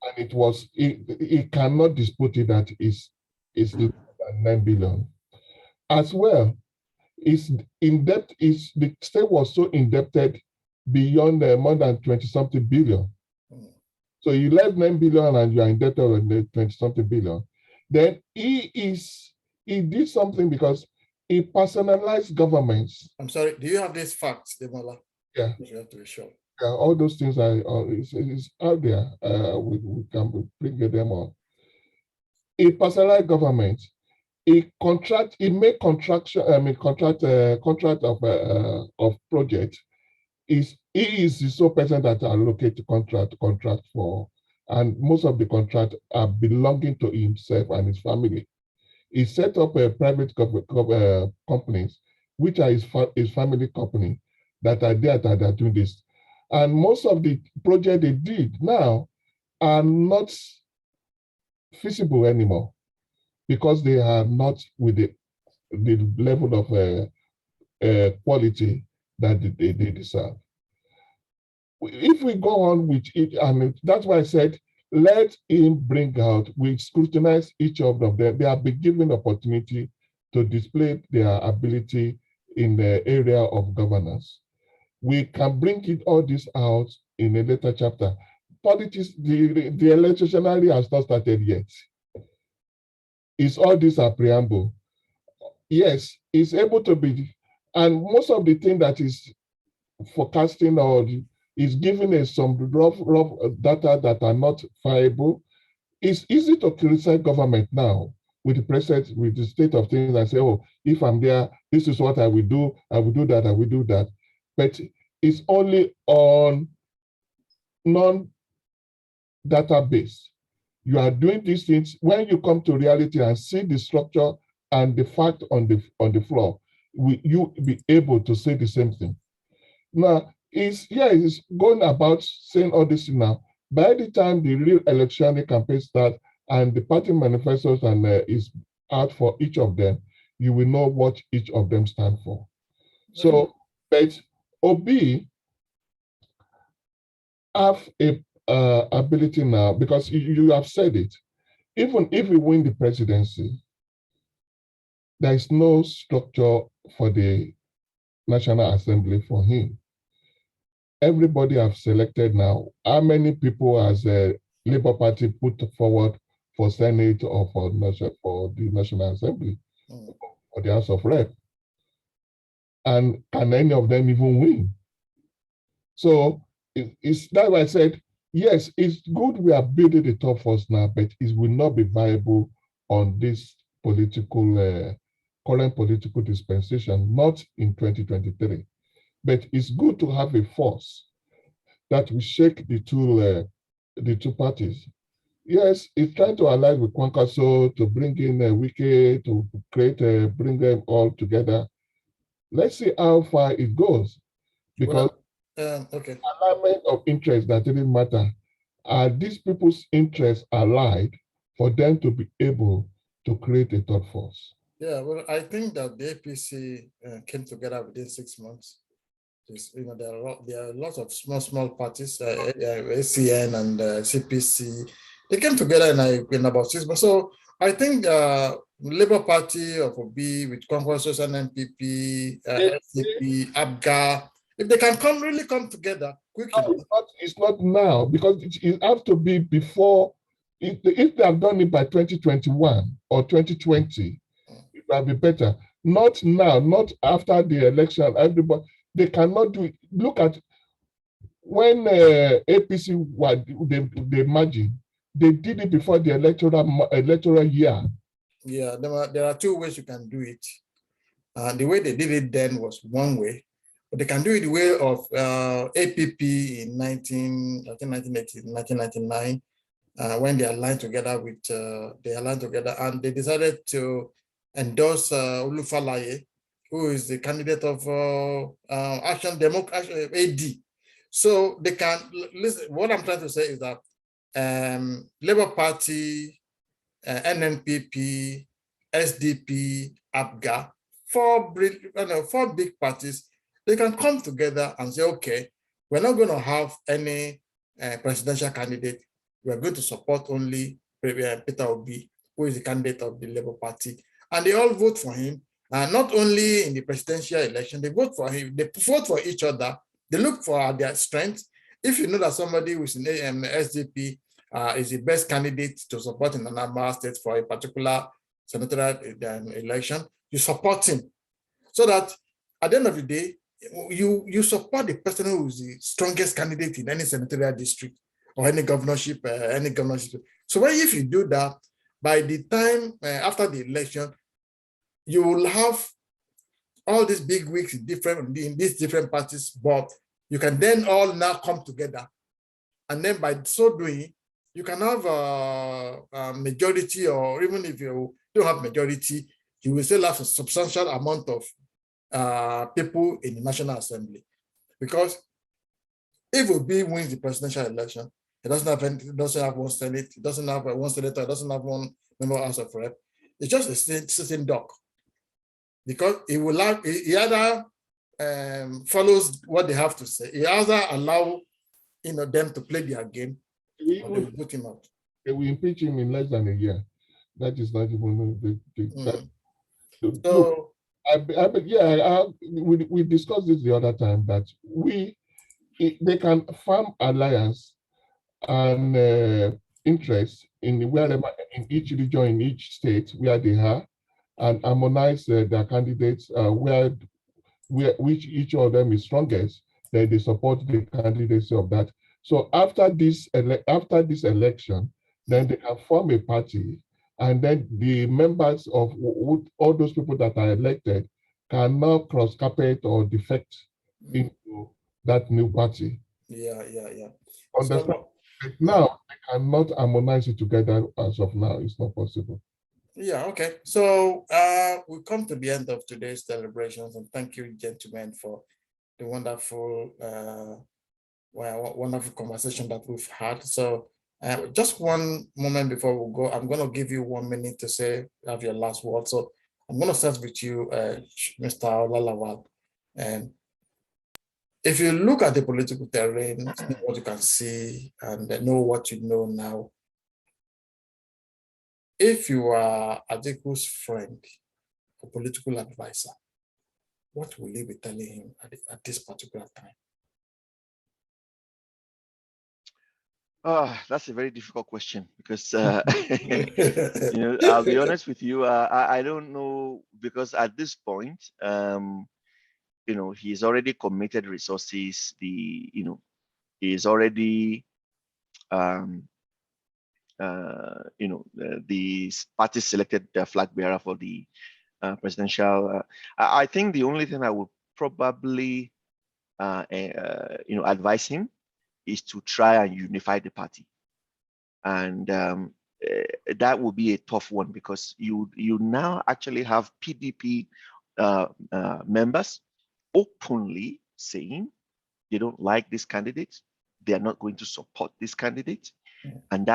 and it was, he cannot dispute it that it's less than 9 billion. As well, the state was so indebted beyond more than 20-something billion. So you left 9 billion and you are indebted on the 20-something billion. Then he did something because he personalized governments. I'm sorry, do you have these facts, Demola? Yeah. You have to be sure. Yeah, all those things is out there. We can bring them on. He personalized government. He made contract of project. He is the sole person that allocate contract for and most of the contracts are belonging to himself and his family. He set up a private companies, which are his family company, that are there that are doing this. And most of the projects they did now are not feasible anymore because they are not with the level of quality that they deserve. If we go on with it, and that's why I said, let him bring out, we scrutinize each of them. They have been given opportunity to display their ability in the area of governance. We can bring it all this out in a later chapter. Politics, the electionary has not started yet. It's all this a preamble. Yes, it's able to be, and most of the thing that is forecasting or is giving us some rough data that are not viable. It's easy to criticize government now with the president, with the state of things, and say, oh, if I'm there, this is what I will do that, I will do that. But it's only on non-database. You are doing these things. When you come to reality and see the structure and the fact on the floor, you be able to say the same thing. Now, it's going about saying all this now. By the time the real electionary campaign starts and the party manifestos and is out for each of them, you will know what each of them stand for. So, but OB have a ability now, because you have said it. Even if we win the presidency, there is no structure for the National Assembly for him. Everybody have selected now. How many people has a Labour Party put forward for Senate or for the National Assembly or the House of Rep? And can any of them even win? So it's that's why I said, yes, it's good we are building the top force now, but it will not be viable on this political current political dispensation, not in 2023. But it's good to have a force that will shake the two parties. Yes, it's trying to align with Kwankaso to bring in a Wiki to create bring them all together. Let's see how far it goes, because okay. alignment of interest that didn't matter. Are these people's interests allied for them to be able to create a third force? Yeah, well, I think that the APC came together within 6 months. There are lots of small parties, ACN and CPC. They came together in about 6 months. So I think Labour Party of Obi with Congress, NNPP, SDP, ABGA, if they can really come together quickly. No, it's not now, because it has to be before. If they have done it by 2021 or 2020, it will be better. Not now, not after the election. Everybody, they cannot do it. Look at when APC they merged, they did it before the electoral year. Yeah, there are two ways you can do it. The way they did it then was one way, but they can do it the way of APP in 1999, when they aligned together and they decided to endorse Olufalaye, who is the candidate of Action Democracy AD. So they can listen. What I'm trying to say is that Labour Party, NNPP, SDP, ABGA, four big parties, they can come together and say, okay, we're not going to have any presidential candidate. We're going to support only Peter Obi, who is the candidate of the Labour Party. And they all vote for him. And not only in the presidential election, they vote for him. They vote for each other. They look for their strengths. If you know that somebody who is in SDP is the best candidate to support in Anambra State for a particular senatorial election, you support him. So that at the end of the day, you support the person who is the strongest candidate in any senatorial district or any governorship. So if you do that, by the time after the election, you will have all these big wigs in these different parties, but you can then all now come together. And then by so doing, You can have a majority, or even if you don't have majority, you will still have a substantial amount of people in the National Assembly. Because if Obi wins the presidential election, it doesn't have one Senate, it doesn't have one senator, it doesn't have one member of House of Rep. It's just a sitting duck. Because he will he either follows what they have to say, he either allow them to play their game, or they will put him out. They will impeach him in less than a year. That is not even look. We discussed this the other time that they can form alliance and interest in wherever, in each region, in each state where they are, and harmonize their candidates which each of them is strongest. Then they support the candidacy of that. So after this election, then they can form a party, and then the members of all those people that are elected can now cross carpet or defect into that new party. Yeah. Understand? So, now they cannot harmonize it together as of now. It's not possible. Yeah, okay. So we come to the end of today's deliberations, and thank you, gentlemen, for the wonderful conversation that we've had. So just one moment before we go, I'm going to give you 1 minute to have your last word. So I'm going to start with you, Mr. Olalawal. And if you look at the political terrain, what you can see and know what you know now, if you are Atiku's friend or political advisor, what will you be telling him at this particular time? That's a very difficult question because, I'll be honest with you, I don't know, because at this point, he's already committed resources. He's already, the party selected the flag bearer for the presidential. I think the only thing I would probably, advise him is to try and unify the party, and that will be a tough one because you now actually have PDP members openly saying they don't like this candidate, they are not going to support this candidate, and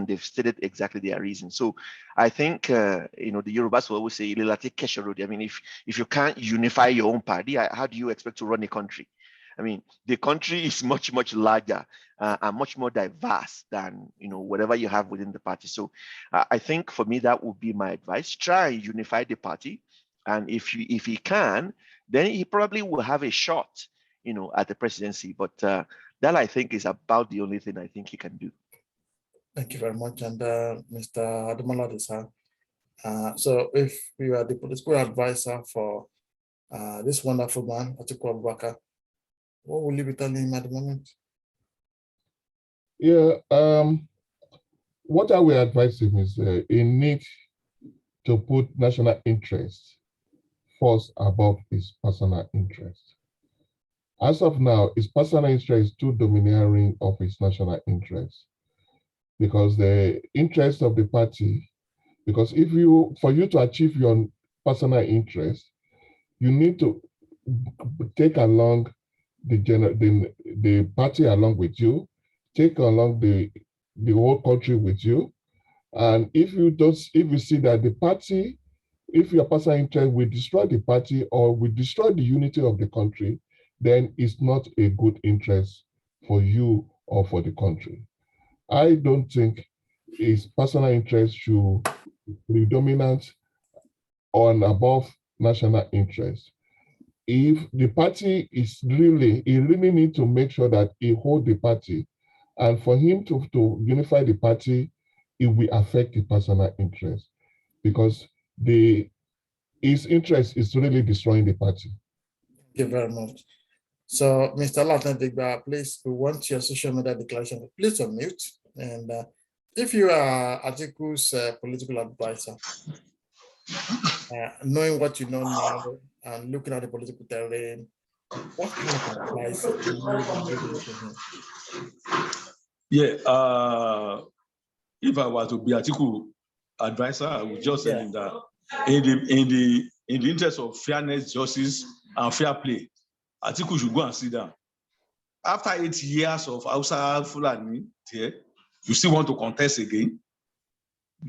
they've stated exactly their reason. So I think the Yorubas will always say, I mean, if you can't unify your own party, how do you expect to run a country? I mean, the country is much, much larger and much more diverse than whatever you have within the party. So I think for me, that would be my advice. Try and unify the party. And if he can, then he probably will have a shot, at the presidency. But that, I think, is about the only thing I think he can do. Thank you very much. And Mr. Ademola Desa, so if you are the political advisor for this wonderful man, Atiku Abubakar, what will you be telling him at the moment? Yeah, what I will advise him is he needs to put national interest first above his personal interest. As of now, his personal interest is too domineering of his national interest, because the interest of the party, because for you to achieve your personal interest, you need to take along the party along with you, take along the whole country with you. And if you see that the party, if your personal interest will destroy the party or will destroy the unity of the country, then it's not a good interest for you or for the country. I don't think his personal interest should be dominant on above national interest. If the party is he really need to make sure that he hold the party, and for him to unify the party, it will affect the personal interest, because his interest is really destroying the party. Thank you very much. So, Mr. Latin, please, we want your social media declaration. Please unmute. And if you are Atiku's political advisor, knowing what you know now and looking at the political terrain, what kind of advice will you give to him? Yeah. If I were to be Atiku advisor, I would just tell him that in the interest of fairness, justice, and fair play, Atiku should go and sit down. After 8 years of Hausa Fulani here, you still want to contest again?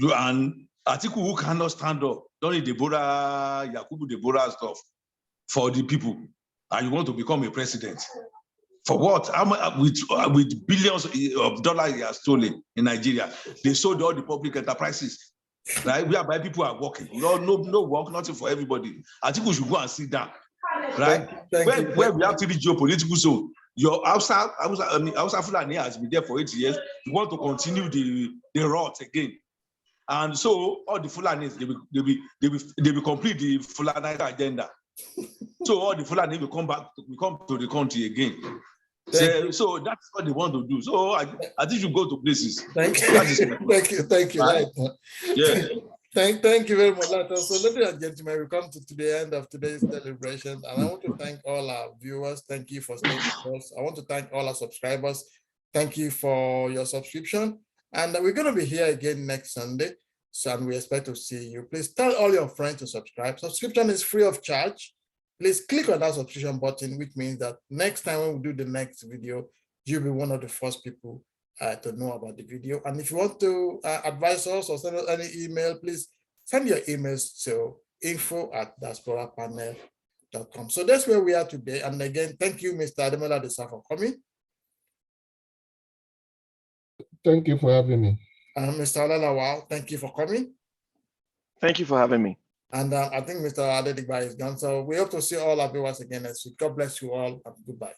And Atiku, who cannot stand up during Deborah, Yakubu Deborah stuff for the people, and you want to become a president? For what? With billions of dollars he has stolen in Nigeria, they sold all the public enterprises, right? Whereby people are working. No work, nothing for everybody. Atiku should go and sit down, right? When we have 3 geopolitical zones, your Hausa Fulani has been there for 8 years. You want to continue the rot again. And so all the Fulanis, they will complete the Fulani agenda. So all the Fulani will come to the country again. So that's what they want to do. So I think you go to places. Thank you. Thank you. Right? Yeah. Thank you very much. So, ladies and gentlemen, we come to the end of today's celebration, and I want to thank all our viewers. Thank you for staying with us. I want to thank all our subscribers. Thank you for your subscription. And we're going to be here again next Sunday. So, and we expect to see you. Please tell all your friends to subscribe. Subscription is free of charge. Please click on that subscription button, which means that next time when we do the next video, you'll be one of the first people to know about the video. And if you want to advise us or send us any email, please send your emails to info@diasporapanel.com. So that's where we are today. And again, thank you, Mr. Ademola Desa, for coming. Thank you for having me. And Mr. Olalawal, thank you for coming. Thank you for having me. And I think Mr. Adedigba is gone. So we hope to see all our viewers again next week. God bless you all, and goodbye.